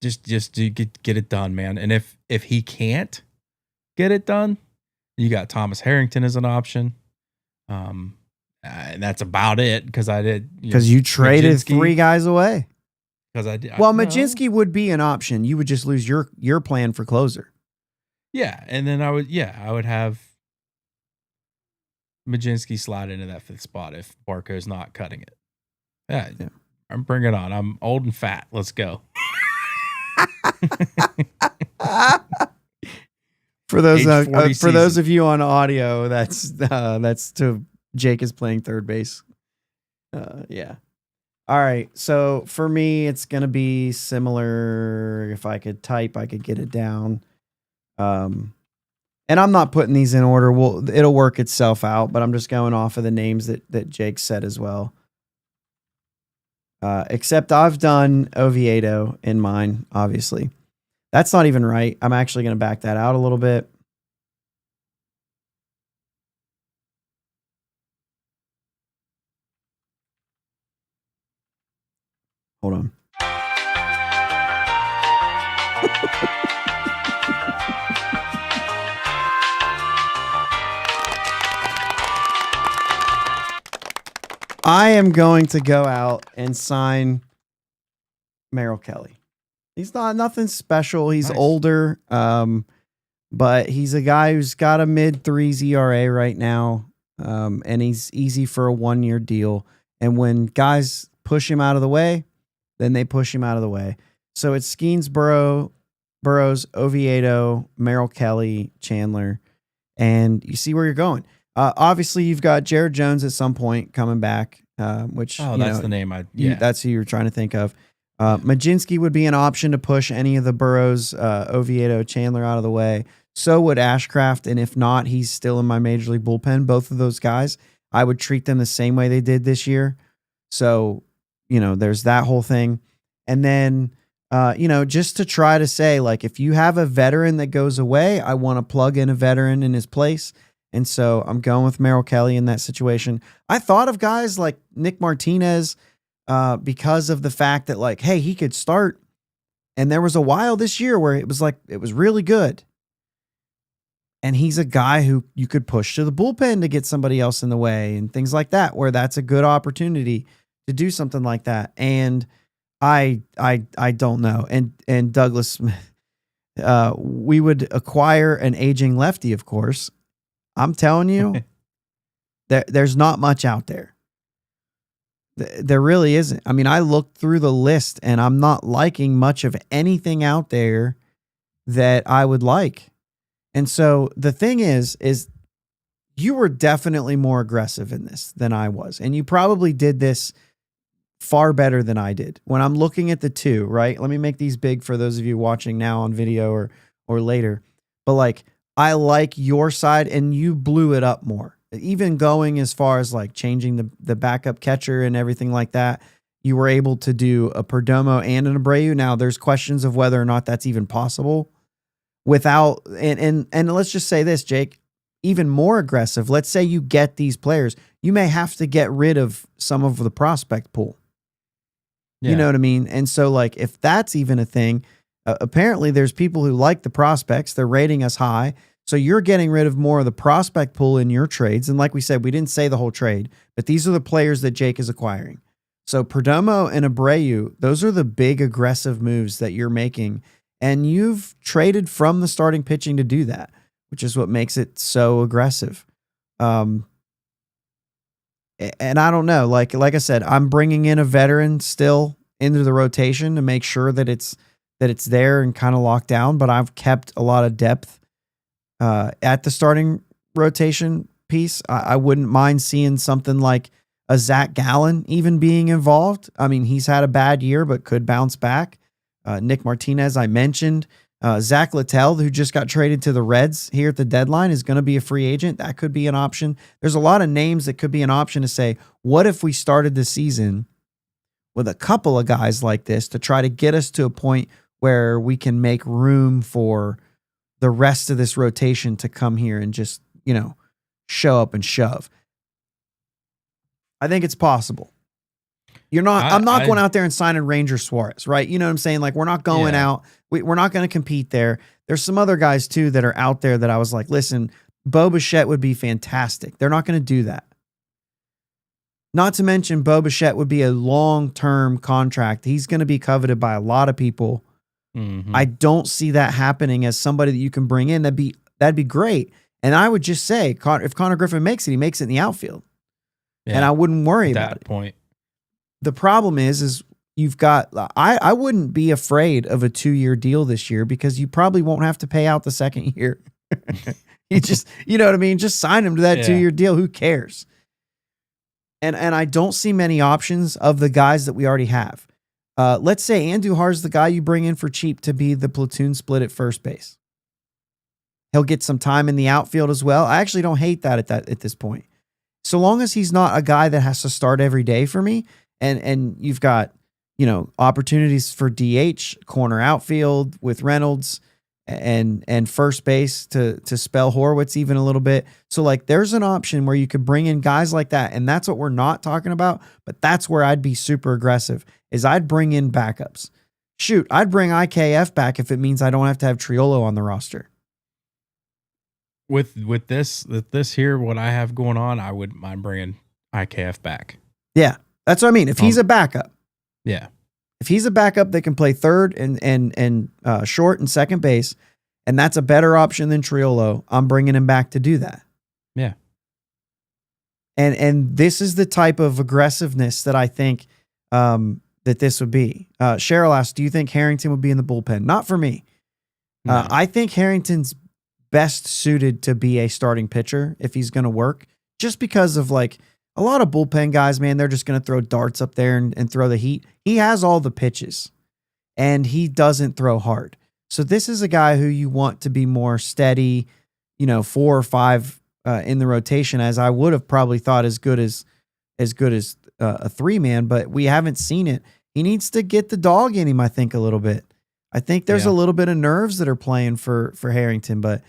to get it done, man. And if he can't get it done, you got Thomas Harrington as an option. And that's about it because I did because you traded three guys away. Because I did. Well, Majinski would be an option. You would just lose your plan for closer. Yeah, and then I would have Majinski slide into that fifth spot if Barco's not cutting it. Yeah. I'm bringing it on. I'm old and fat. Let's go. For those of you on audio, that's to Jake is playing third base. Yeah. All right. So for me, it's gonna be similar. If I could type, I could get it down. And I'm not putting these in order. It'll work itself out, but I'm just going off of the names that Jake said as well. Except I've done Oviedo in mine, obviously. That's not even right. I'm actually going to back that out a little bit. Hold on. I am going to go out and sign Merrill Kelly. He's not nothing special. He's older, but he's a guy who's got a mid-3s ERA right now, and he's easy for a 1-year deal. And when guys push him out of the way, then they push him out of the way. So it's Skeens, Burrows, Oviedo, Merrill Kelly, Chandler, and you see where you're going. Obviously, you've got Jared Jones at some point coming back, which that's the name that's who you're trying to think of. Majinski would be an option to push any of the Burrows, Oviedo, Chandler out of the way. So would Ashcraft, and if not, he's still in my Major League bullpen. Both of those guys, I would treat them the same way they did this year. So, there's that whole thing. And then, just to try to say, like, if you have a veteran that goes away, I want to plug in a veteran in his place. And so I'm going with Merrill Kelly in that situation. I thought of guys like Nick Martinez because of the fact that, like, hey, he could start. And there was a while this year where it was really good. And he's a guy who you could push to the bullpen to get somebody else in the way and things like that, where that's a good opportunity to do something like that. And I don't know. And Douglas Smith, we would acquire an aging lefty, of course. I'm telling you, there's not much out there. There really isn't. I mean, I looked through the list and I'm not liking much of anything out there that I would like. And so the thing is you were definitely more aggressive in this than I was. And you probably did this far better than I did. When I'm looking at the two, right? Let me make these big for those of you watching now on video or later. But like, I like your side, and you blew it up more. Even going as far as like changing the backup catcher and everything like that, you were able to do a Perdomo and an Abreu. Now there's questions of whether or not that's even possible without, and let's just say this, Jake, even more aggressive. Let's say you get these players, you may have to get rid of some of the prospect pool. Yeah. You know what I mean? And so like, if that's even a thing, apparently there's people who like the prospects. They're rating us high. So you're getting rid of more of the prospect pool in your trades. And like we said, we didn't say the whole trade, but these are the players that Jake is acquiring. So Perdomo and Abreu, those are the big aggressive moves that you're making. And you've traded from the starting pitching to do that, which is what makes it so aggressive. And I don't know, like I said, I'm bringing in a veteran still into the rotation to make sure that it's there and kind of locked down, but I've kept a lot of depth at the starting rotation piece. I wouldn't mind seeing something like a Zach Gallen even being involved. I mean, he's had a bad year, but could bounce back. Nick Martinez, I mentioned. Zach Littell, who just got traded to the Reds here at the deadline, is going to be a free agent. That could be an option. There's a lot of names that could be an option to say, what if we started the season with a couple of guys like this to try to get us to a point where we can make room for the rest of this rotation to come here and just, show up and shove. I think it's possible. I'm not going out there and signing Ranger Suarez, right? You know what I'm saying? Like, we're not going out. We're not going to compete there. There's some other guys too that are out there that I was like, listen, Bo Bichette would be fantastic. They're not going to do that. Not to mention Bo Bichette would be a long-term contract. He's going to be coveted by a lot of people. Mm-hmm. I don't see that happening as somebody that you can bring in. That'd be great. And I would just say, if Connor Griffin makes it, he makes it in the outfield. Yeah, and I wouldn't worry about it. Point. The problem is you've got, I wouldn't be afraid of a 2-year deal this year because you probably won't have to pay out the second year. You just, you know what I mean? Just sign him to that 2-year deal. Who cares? And I don't see many options of the guys that we already have. Let's say Andujar's the guy you bring in for cheap to be the platoon split at first base. He'll get some time in the outfield as well. I actually don't hate that at this point. So long as he's not a guy that has to start every day for me, and you've got, opportunities for DH, corner outfield with Reynolds, and first base to spell Horwitz even a little bit. So like there's an option where you could bring in guys like that. And that's what we're not talking about, but that's where I'd be super aggressive is I'd bring in backups. Shoot, I'd bring IKF back if it means I don't have to have Triolo on the roster. With this here, what I have going on, I wouldn't mind bringing IKF back. Yeah, that's what I mean. If he's a backup. Yeah. If he's a backup that can play third and short and second base, and that's a better option than Triolo, I'm bringing him back to do that. Yeah. And this is the type of aggressiveness that I think that this would be. Cheryl asked, do you think Harrington would be in the bullpen? Not for me. No. I think Harrington's best suited to be a starting pitcher if he's going to work, just because of like a lot of bullpen guys, man, they're just going to throw darts up there and throw the heat. He has all the pitches and he doesn't throw hard. So this is a guy who you want to be more steady, 4 or 5 in the rotation, as I would have probably thought as good as a 3-man, but we haven't seen it. He needs to get the dog in him, I think, a little bit. I think there's a little bit of nerves that are playing for Harrington, but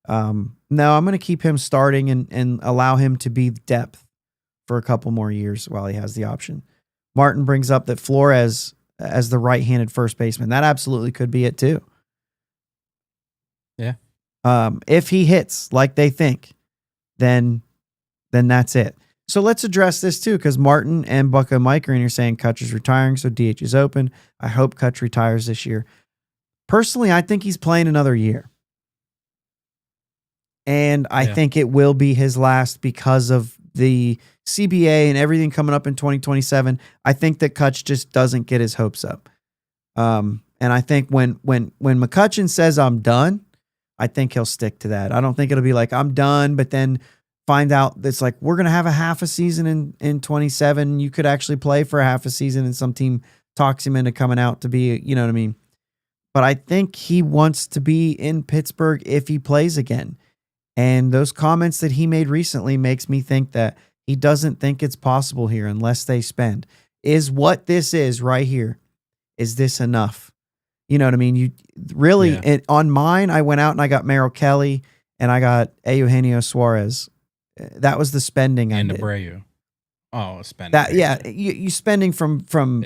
no, I'm going to keep him starting and allow him to be depth for a couple more years while he has the option. Martin brings up that Flores as the right-handed first baseman. That absolutely could be it too. Yeah. If he hits like they think, then that's it. So let's address this too, because Martin and Bucko Mike are in here saying Kutch is retiring, so DH is open. I hope Kutch retires this year. Personally, I think he's playing another year. And I think it will be his last because of the CBA and everything coming up in 2027. I think that Kutch just doesn't get his hopes up. And I think when McCutchen says I'm done, I think he'll stick to that. I don't think it'll be like I'm done, but then find out that's like we're gonna have a half a season in 27. You could actually play for a half a season, and some team talks him into coming out to be, you know what I mean? But I think he wants to be in Pittsburgh if he plays again. And those comments that he made recently makes me think that he doesn't think it's possible here unless they spend. Is what this is right here, is this enough? You know what I mean? You really, on mine, I went out and I got Merrill Kelly and I got Eugenio Suarez. That was the spending and I did. Abreu. Oh, spending. That, you spending from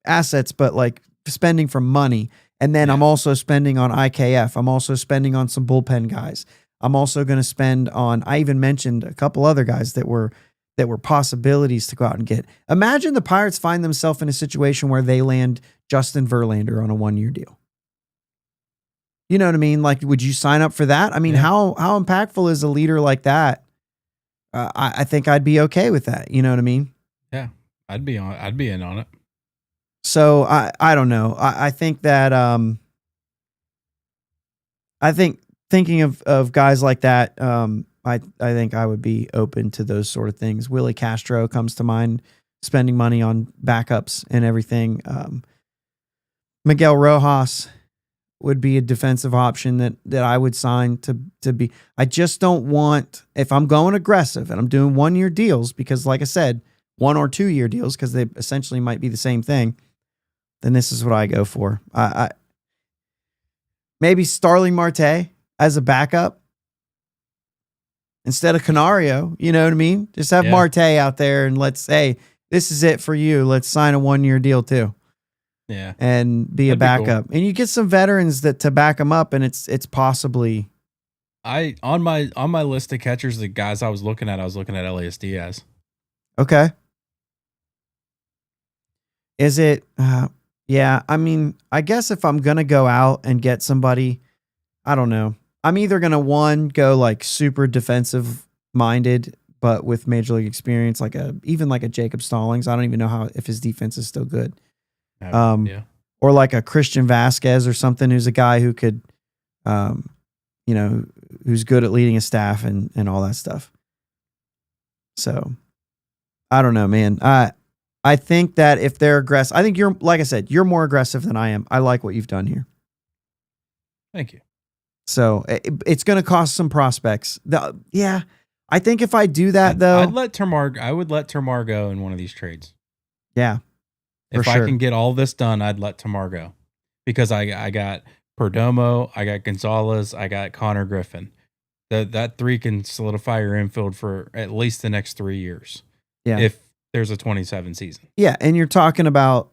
assets, but like spending from money. And then I'm also spending on IKF. I'm also spending on some bullpen guys. I'm also going to spend on, I even mentioned a couple other guys that were possibilities to go out and get. Imagine the Pirates find themselves in a situation where they land Justin Verlander on a 1-year deal. You know what I mean? Like, would you sign up for that? I mean, how impactful is a leader like that? I think I'd be okay with that. You know what I mean? Yeah, I'd be in on it. So I don't know. I think that thinking of guys like that, I think I would be open to those sort of things. Willie Castro comes to mind, spending money on backups and everything. Miguel Rojas would be a defensive option that I would sign to be. I just don't want, if I'm going aggressive and I'm doing 1-year deals, because like I said, 1 or 2-year deals, because they essentially might be the same thing, then this is what I go for. I maybe Starling Marte as a backup instead of Canario, you know what I mean? Just have Marte out there and let's say, this is it for you. Let's sign a 1-year deal too. Yeah. And be a That'd be backup. And you get some veterans that to back them up, and it's possibly. On my list of catchers, the guys I was looking at Elias Diaz. Okay. Is it? Yeah. I mean, I guess if I'm gonna go out and get somebody, I don't know. I'm either gonna go like super defensive minded, but with major league experience, even like a Jacob Stallings. I don't even know if his defense is still good. Yeah. Or like a Christian Vasquez or something, who's a guy who could, who's good at leading a staff and all that stuff. So I don't know, man. I think that if they're aggressive, I think like I said, you're more aggressive than I am. I like what you've done here. Thank you. So it's going to cost some prospects. Yeah. I think if I do that though, I would let Termar go in one of these trades. Yeah. If I can get all this done, I'd let Termar go because I got Perdomo, I got Gonzalez, I got Connor Griffin. That three can solidify your infield for at least the next 3 years. Yeah. If there's a 27 season. Yeah. And you're talking about,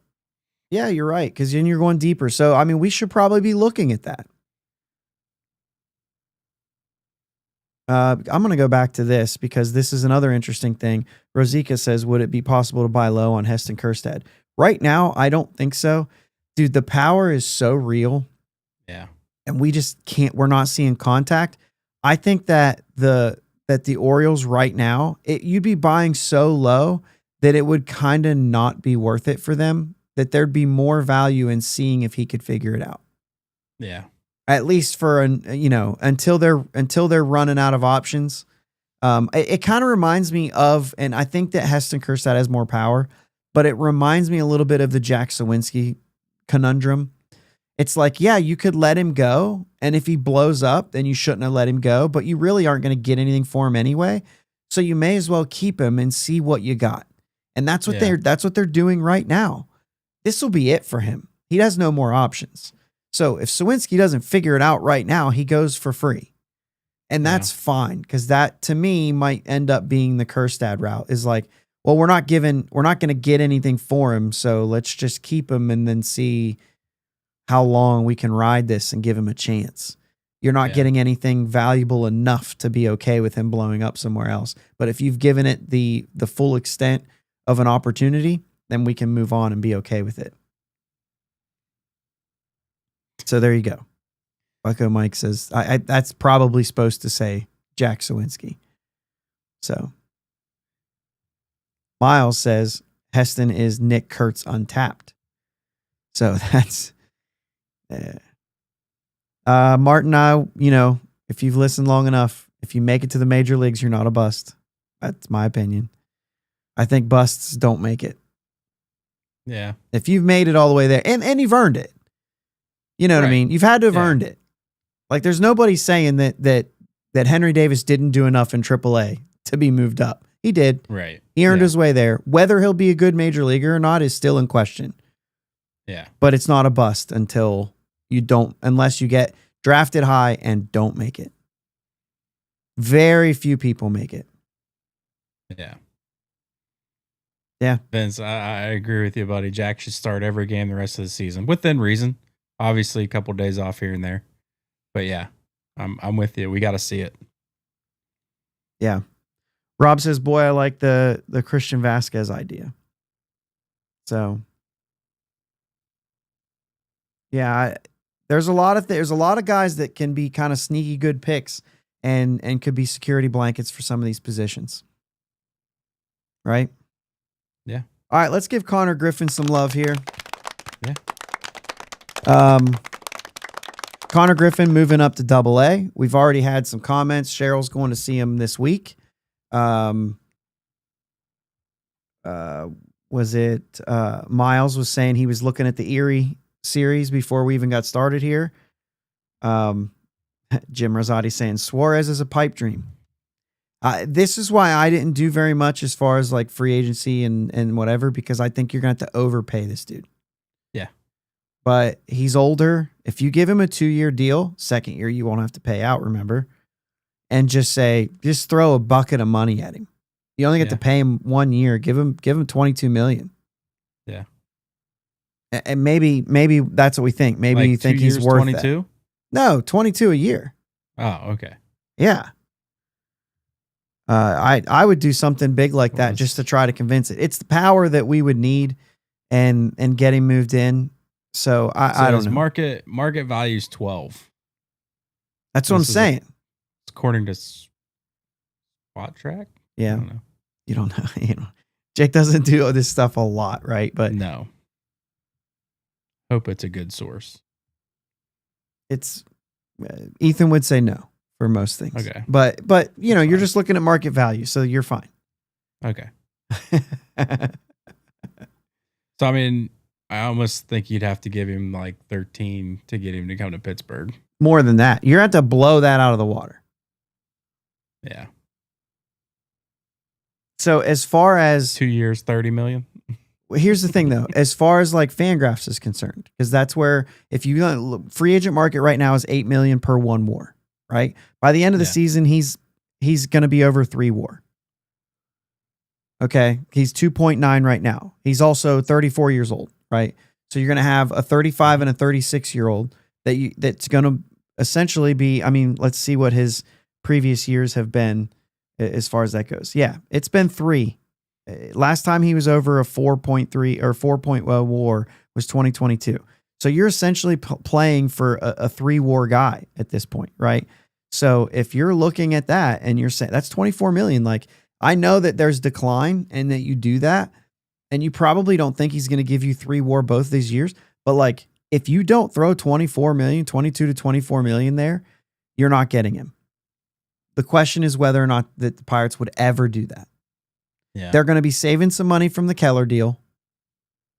yeah, you're right. Because then you're going deeper. So, I mean, we should probably be looking at that. I'm going to go back to this because this is another interesting thing. Rosika says, would it be possible to buy low on Heston Kjerstad? Right now, I don't think so. Dude, the power is so real. Yeah. And we just can't, we're not seeing contact. I think that the Orioles right now, you'd be buying so low that it would kind of not be worth it for them, that there'd be more value in seeing if he could figure it out. Yeah. At least for until they're running out of options. It kind of reminds me of, and I think that Heston Kjerstad has more power, but it reminds me a little bit of the Jack Sawinski conundrum. It's like, yeah, you could let him go, and if he blows up, then you shouldn't have let him go, but you really aren't going to get anything for him anyway. So you may as well keep him and see what you got. And that's what they're doing right now. This will be it for him. He has no more options. So if Sawinski doesn't figure it out right now, he goes for free. And that's fine, because that to me might end up being the Kjerstad route, is like, well, we're not going to get anything for him, so let's just keep him and then see how long we can ride this and give him a chance. You're not getting anything valuable enough to be okay with him blowing up somewhere else. But if you've given it the full extent of an opportunity, then we can move on and be okay with it. So there you go. Bucko Mike says, that's probably supposed to say Jack Sawinski. So Miles says Heston is Nick Kurtz untapped. So that's Martin. If you've listened long enough, if you make it to the major leagues, you're not a bust. That's my opinion. I think busts don't make it. Yeah. If you've made it all the way there and you've earned it, you know what I mean? You've had to have earned it. Like there's nobody saying that Henry Davis didn't do enough in AAA to be moved up. He did. Right. He earned his way there. Whether he'll be a good major leaguer or not is still in question. Yeah. But it's not a bust unless you get drafted high and don't make it. Very few people make it. Yeah. Yeah. Vince, I agree with you, buddy. Jack should start every game the rest of the season within reason. Obviously, a couple of days off here and there. But yeah, I'm with you. We got to see it. Yeah. Rob says, boy, I like the Christian Vasquez idea. So yeah, there's a lot of guys that can be kind of sneaky good picks and could be security blankets for some of these positions. Right? Yeah. All right, let's give Connor Griffin some love here. Yeah. Connor Griffin moving up to AA. We've already had some comments. Cheryl's going to see him this week. Was it Miles was saying he was looking at the Erie series before we even got started here. Jim Rosati saying Suarez is a pipe dream. This is why I didn't do very much as far as like free agency and whatever, because I think you're going to have to overpay this dude. Yeah. But he's older. If you give him a 2-year deal, second year, you won't have to pay out, remember? And just throw a bucket of money at him. You only get to pay him 1 year. Give him $22 million. Yeah. And maybe that's what we think. Maybe like you think 2 he's years, worth 22? that. No, 22 a year. Oh, okay. Yeah. I would do something big like that just to try to convince it. It's the power that we would need and get him moved in. So I don't know. Market value's 12. That's what I'm saying. According to Spot Track? Yeah. I don't know. You don't know. You know. Jake doesn't do this stuff a lot, right? But no. Hope it's a good source. It's Ethan would say no for most things. Okay. But you know, you're just looking at market value, so you're fine. Okay. So I mean, I almost think you'd have to give him like 13 to get him to come to Pittsburgh. More than that. You're going to have to blow that out of the water. Yeah. So as far as 2 years, 30 million. Here's the thing though, as far as like Fangraphs is concerned, because that's where if you free agent market right now is 8 million per 1 WAR, right? By the end of the season, he's going to be over 3 WAR. Okay. He's 2.9 right now. He's also 34 years old, right? So you're going to have a 35 and a 36-year-old that's going to essentially be, I mean, let's see what his previous years have been as far as that goes. Yeah, it's been 3. Last time he was over a 4.3 or 4.0 WAR was 2022. So you're essentially playing for a 3 WAR guy at this point, right? So if you're looking at that and you're saying that's 24 million, like I know that there's decline and that you do that, and you probably don't think he's going to give you 3 WAR both these years, but like if you don't throw 24 million, 22 to 24 million there, you're not getting him. The question is whether or not that the Pirates would ever do that. Yeah. They're going to be saving some money from the Keller deal,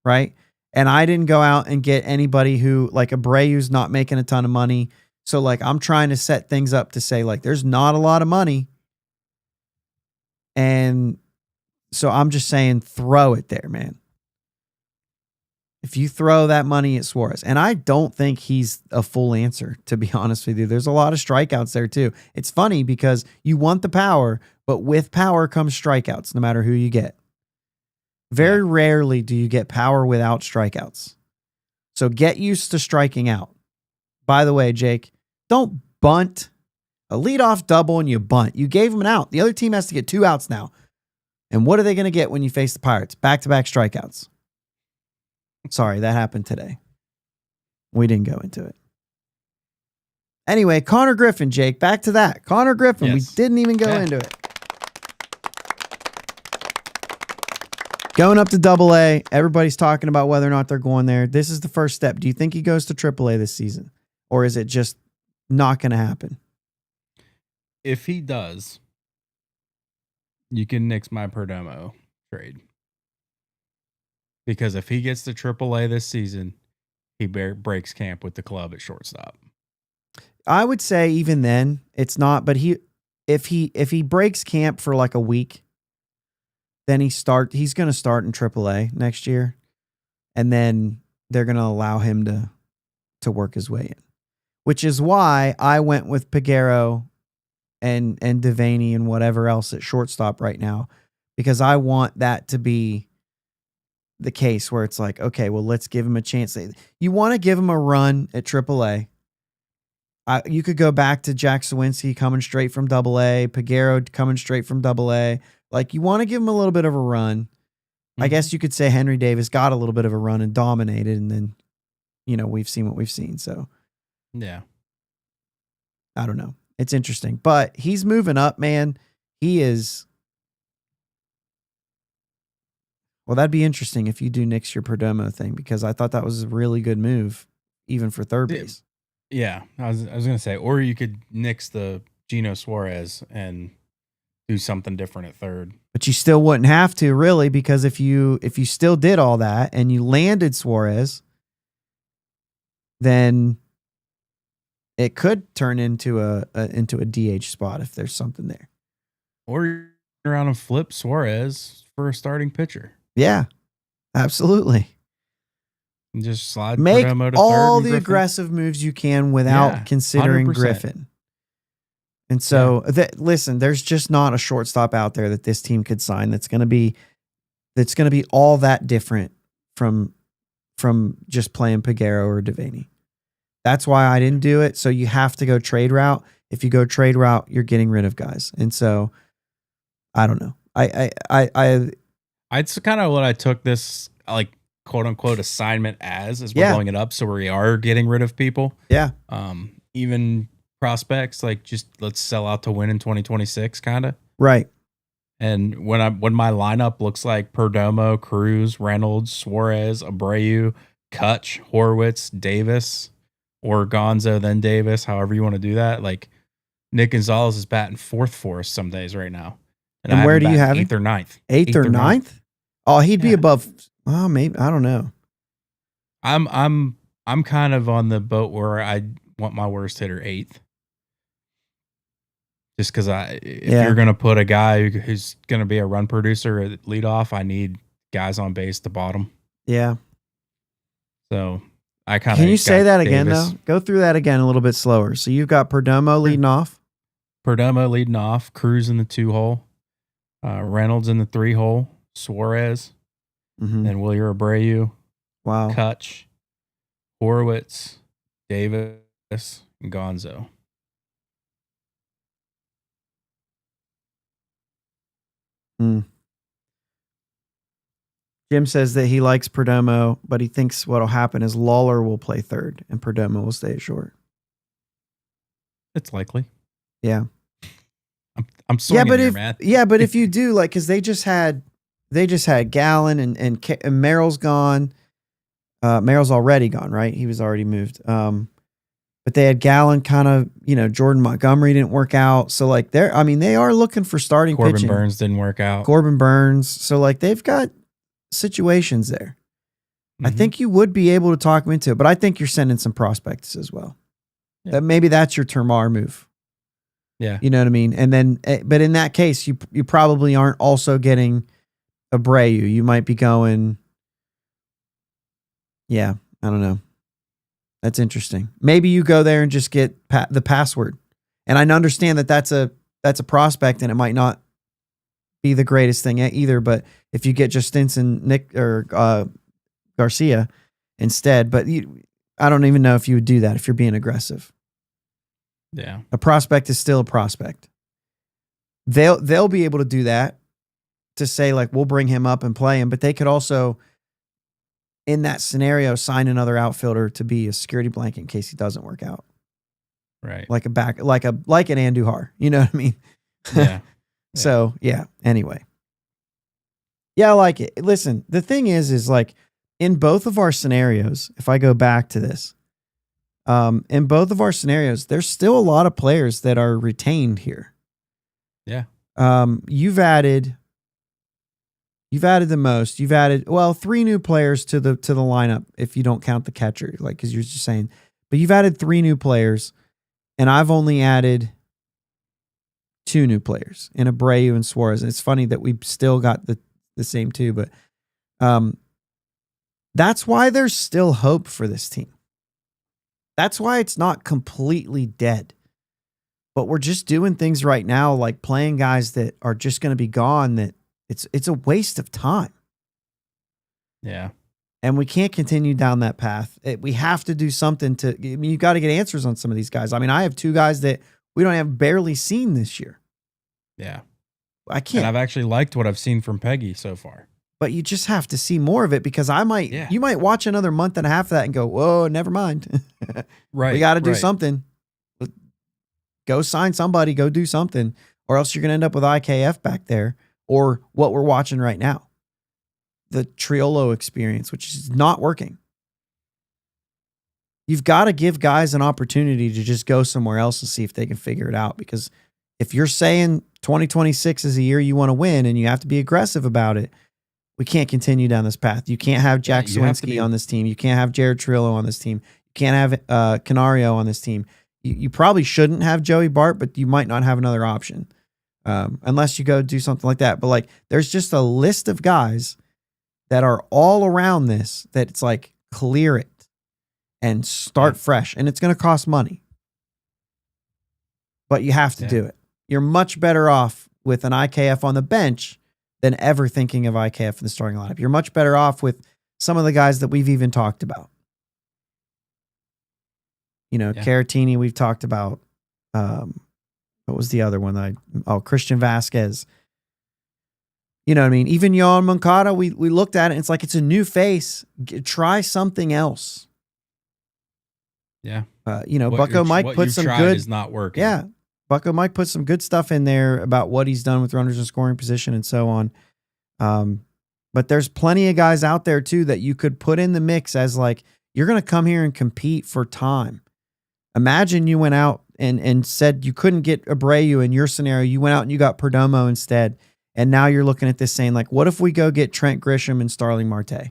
right? And I didn't go out and get anybody who, like Abreu's not making a ton of money. So like I'm trying to set things up to say like there's not a lot of money. And so I'm just saying throw it there, man. If you throw that money at Suarez, and I don't think he's a full answer, to be honest with you. There's a lot of strikeouts there too. It's funny because you want the power, but with power comes strikeouts, no matter who you get. Very rarely do you get power without strikeouts. So get used to striking out. By the way, Jake, don't bunt. A leadoff double and you bunt. You gave him an out. The other team has to get 2 outs now. And what are they going to get when you face the Pirates? Back-to-back strikeouts. Sorry, that happened today. We didn't go into it. Anyway, Connor Griffin, Jake, back to that. Connor Griffin, we didn't even go into it. Going up to AA, everybody's talking about whether or not they're going there. This is the first step. Do you think he goes to AAA this season? Or is it just not going to happen? If he does, you can nix my Perdomo trade. Because if he gets to AAA this season, he breaks camp with the club at shortstop. I would say even then it's not, but if he breaks camp for like a week, then he's going to start in AAA next year, and then they're going to allow him to work his way in, which is why I went with Peguero and Devaney and whatever else at shortstop right now, because I want that to be the case where it's like, okay, well, let's give him a chance. You want to give him a run at AAA. You could go back to Jack Sawinski coming straight from AA, Peguero coming straight from AA. Like, you want to give him a little bit of a run. Mm-hmm. I guess you could say Henry Davis got a little bit of a run and dominated, and then, you know, we've seen what we've seen. So, yeah, I don't know. It's interesting, but he's moving up, man. He is. Well, that'd be interesting if you do nix your Perdomo thing, because I thought that was a really good move, even for third base. Yeah, I was going to say, or you could nix the Gino Suarez and do something different at third. But you still wouldn't have to, really, because if you still did all that and you landed Suarez, then it could turn into a DH spot if there's something there. Or you're around and flip Suarez for a starting pitcher. Yeah, absolutely. And just slide Make Perdomo to all third the aggressive moves you can without considering 100%. Griffin. And so, listen, there's just not a shortstop out there that this team could sign that's going to be all that different from just playing Peguero or Devaney. That's why I didn't do it. So you have to go trade route. If you go trade route, you're getting rid of guys. And so, I don't know. It's kind of what I took this like quote unquote assignment as we're blowing it up. So we are getting rid of people. Yeah. Even prospects, like just let's sell out to win in 2026 kind of. Right. And when my lineup looks like Perdomo, Cruz, Reynolds, Suarez, Abreu, Kutch, Horwitz, Davis, or Gonzo, then Davis, however you want to do that. Like Nick Gonzalez is batting fourth for us some days right now. And where do you have him? 8th or 9th. 8th or 9th? Oh, he'd be above. Oh, maybe. I don't know. I'm kind of on the boat where I want my worst hitter 8th. Just because if you're going to put a guy who's going to be a run producer at leadoff, I need guys on base to bottom. Yeah. So I kind of. Can you say that again, though? Go through that again a little bit slower. So you've got Perdomo leading off. Perdomo leading off. Cruz in the 2-hole. Reynolds in the 3-hole. Suarez. Then Wilyer Abreu. Wow. Kutch. Horwitz. Davis. And Gonzo. Jim says that he likes Perdomo, but he thinks what'll happen is Lawler will play third and Perdomo will stay short. It's likely. Yeah. I'm swinging here, man. Yeah, but if you do, like, because they just had Gallen and Merrill's gone. Merrill's already gone, right? He was already moved. But they had Gallen kind of, Jordan Montgomery didn't work out. So like they are looking for starting pitching. pitching. Corbin Burns didn't work out. Corbin Burns. So like they've got situations there. I think you would be able to talk them into it, but I think you're sending some prospects as well. Yeah. That maybe that's your Termar move. Yeah. You know what I mean? And then, but in that case, you probably aren't also getting Abreu. You might be going, I don't know. That's interesting. Maybe you go there and just get the password. And I understand that that's a prospect and it might not be the greatest thing either, but if you get just Stinson, Nick or Garcia instead, but I don't even know if you would do that if you're being aggressive. Yeah. A prospect is still a prospect. They'll be able to do that to say like, we'll bring him up and play him, but they could also, in that scenario, sign another outfielder to be a security blanket in case he doesn't work out. Right. Like an Andujar. You know what I mean? Yeah. So anyway. Yeah, I like it. Listen, the thing is like in both of our scenarios, if I go back to this, in both of our scenarios, there's still a lot of players that are retained here. Yeah. You've added the most. You've added 3 new players to the lineup if you don't count the catcher, like because you're just saying. But you've added 3 new players, and I've only added 2 new players in Abreu and Suarez. And it's funny that we've still got the same 2, but that's why there's still hope for this team. That's why it's not completely dead. But we're just doing things right now, like playing guys that are just going to be gone, that it's a waste of time. Yeah. And we can't continue down that path. We have to do something you got to get answers on some of these guys. I mean, I have 2 guys that we don't have barely seen this year. Yeah. I can't. And I've actually liked what I've seen from Peggy so far. But you just have to see more of it because you might watch another month and a half of that and go, whoa, never mind. Right. We got to do something. Go sign somebody, go do something, or else you're going to end up with IKF back there, or what we're watching right now. The Triolo experience, which is not working. You've got to give guys an opportunity to just go somewhere else and see if they can figure it out. Because if you're saying 2026 is a year you want to win and you have to be aggressive about it, we can't continue down this path. You can't have Jack Swinsky on this team. You can't have Jared Trillo on this team. You can't have Canario on this team. You probably shouldn't have Joey Bart, but you might not have another option unless you go do something like that. But like, there's just a list of guys that are all around this that it's like, clear it and start fresh. And it's going to cost money. but you have to do it. You're much better off with an IKF on the bench than ever thinking of IKF in the starting lineup. You're much better off with some of the guys that we've even talked about. Caratini, we've talked about. What was the other one? Christian Vasquez. You know what I mean? Even Yohan Moncada, we looked at it, and it's like it's a new face. Try something else. Yeah. Bucko Mike put some good. Is not working. Yeah. Bucko Mike put some good stuff in there about what he's done with runners in scoring position and so on. But there's plenty of guys out there too that you could put in the mix as like, you're going to come here and compete for time. Imagine you went out and said you couldn't get Abreu in your scenario. You went out and you got Perdomo instead. And now you're looking at this saying like, what if we go get Trent Grisham and Starling Marte?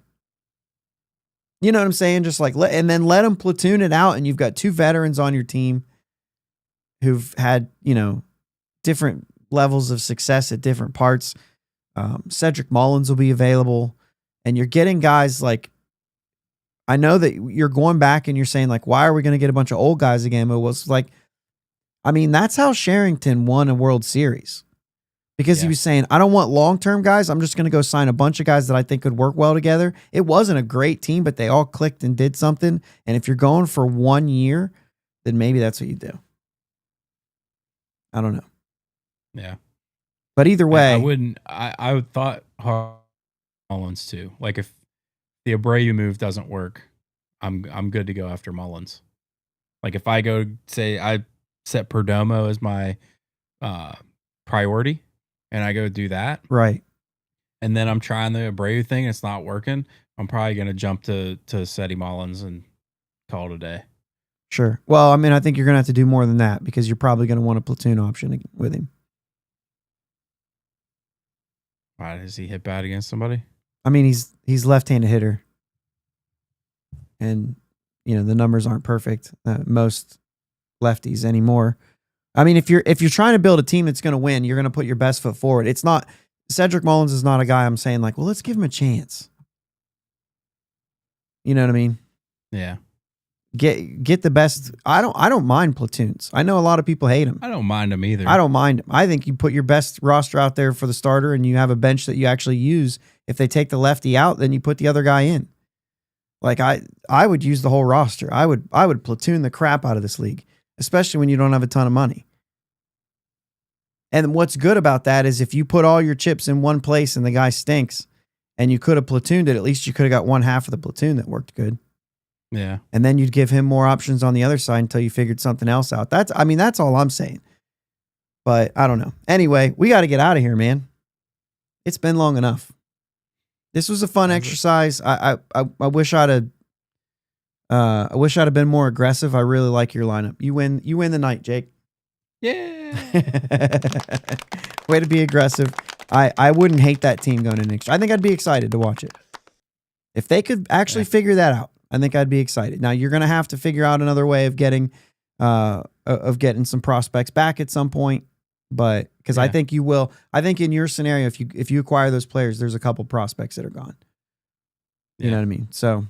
You know what I'm saying? Just like, and then let them platoon it out. And you've got two veterans on your team who've had, different levels of success at different parts. Cedric Mullins will be available. And you're getting guys like, I know that you're going back and you're saying like, why are we going to get a bunch of old guys again? But it was like, that's how Sherrington won a World Series. Because he was saying, I don't want long-term guys. I'm just going to go sign a bunch of guys that I think could work well together. It wasn't a great team, but they all clicked and did something. And if you're going for 1 year, then maybe that's what you do. I don't know. Yeah. But either way. I would thought Mullins too. Like if the Abreu move doesn't work, I'm good to go after Mullins. Like if I go say I set Perdomo as my priority and I go do that. Right. And then I'm trying the Abreu thing and it's not working. I'm probably going to jump to Seti Mullins and call it a day. Sure. Well, I think you're going to have to do more than that because you're probably going to want a platoon option with him. Why does he hit bad against somebody? He's left-handed hitter. And, the numbers aren't perfect. Most lefties anymore. If you're trying to build a team that's going to win, you're going to put your best foot forward. It's not Cedric Mullins is not a guy I'm saying like, well, let's give him a chance. You know what I mean? Yeah. Get the best. I don't mind platoons. I know a lot of people hate them. I don't mind them either. I don't mind them. I think you put your best roster out there for the starter and you have a bench that you actually use. If they take the lefty out, then you put the other guy in. Like I would use the whole roster. I would platoon the crap out of this league, especially when you don't have a ton of money. And what's good about that is if you put all your chips in one place and the guy stinks and you could have platooned it, at least you could have got one half of the platoon that worked good. Yeah. And then you'd give him more options on the other side until you figured something else out. That's all I'm saying. But I don't know. Anyway, we got to get out of here, man. It's been long enough. This was a fun exercise. I wish I'd have been more aggressive. I really like your lineup. You win the night, Jake. Yeah. Way to be aggressive. I wouldn't hate that team going in next year. I think I'd be excited to watch it. If they could actually figure that out, I think I'd be excited. Now you're going to have to figure out another way of getting some prospects back at some point, but because I think you will. I think in your scenario, if you acquire those players, there's a couple prospects that are gone. You know what I mean? So,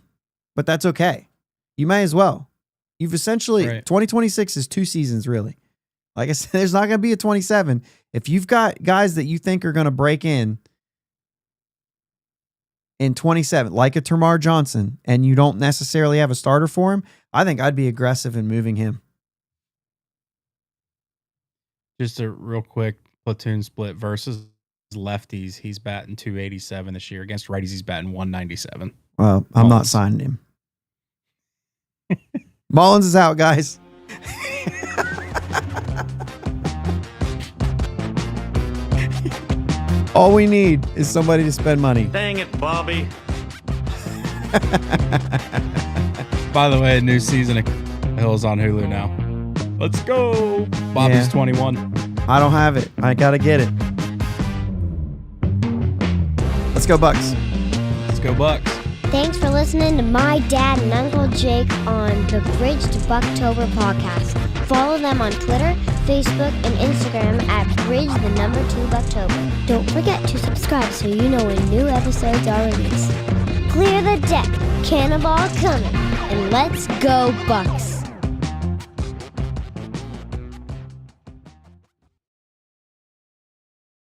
but that's okay. You may as well. You've essentially 2026 is 2 seasons, really. Like I said, there's not going to be a 27. If you've got guys that you think are going to break in 27, like a Termarr Johnson, and you don't necessarily have a starter for him, I think I'd be aggressive in moving him. Just a real quick platoon split versus lefties. He's batting 287 this year. Against righties, he's batting 197. Well, I'm not signing him. Mullins is out, guys. All we need is somebody to spend money. Dang it, Bobby. By the way, new season of Hills on Hulu now. Let's go. Bobby's 21. I don't have it. I got to get it. Let's go, Bucs. Let's go, Bucs. Thanks for listening to my dad and Uncle Jake on the Bridge to Buctober podcast. Follow them on Twitter, Facebook, and Instagram at Bridge2Buctober. Don't forget to subscribe so you know when new episodes are released. Clear the deck, cannonball coming, and let's go Bucs.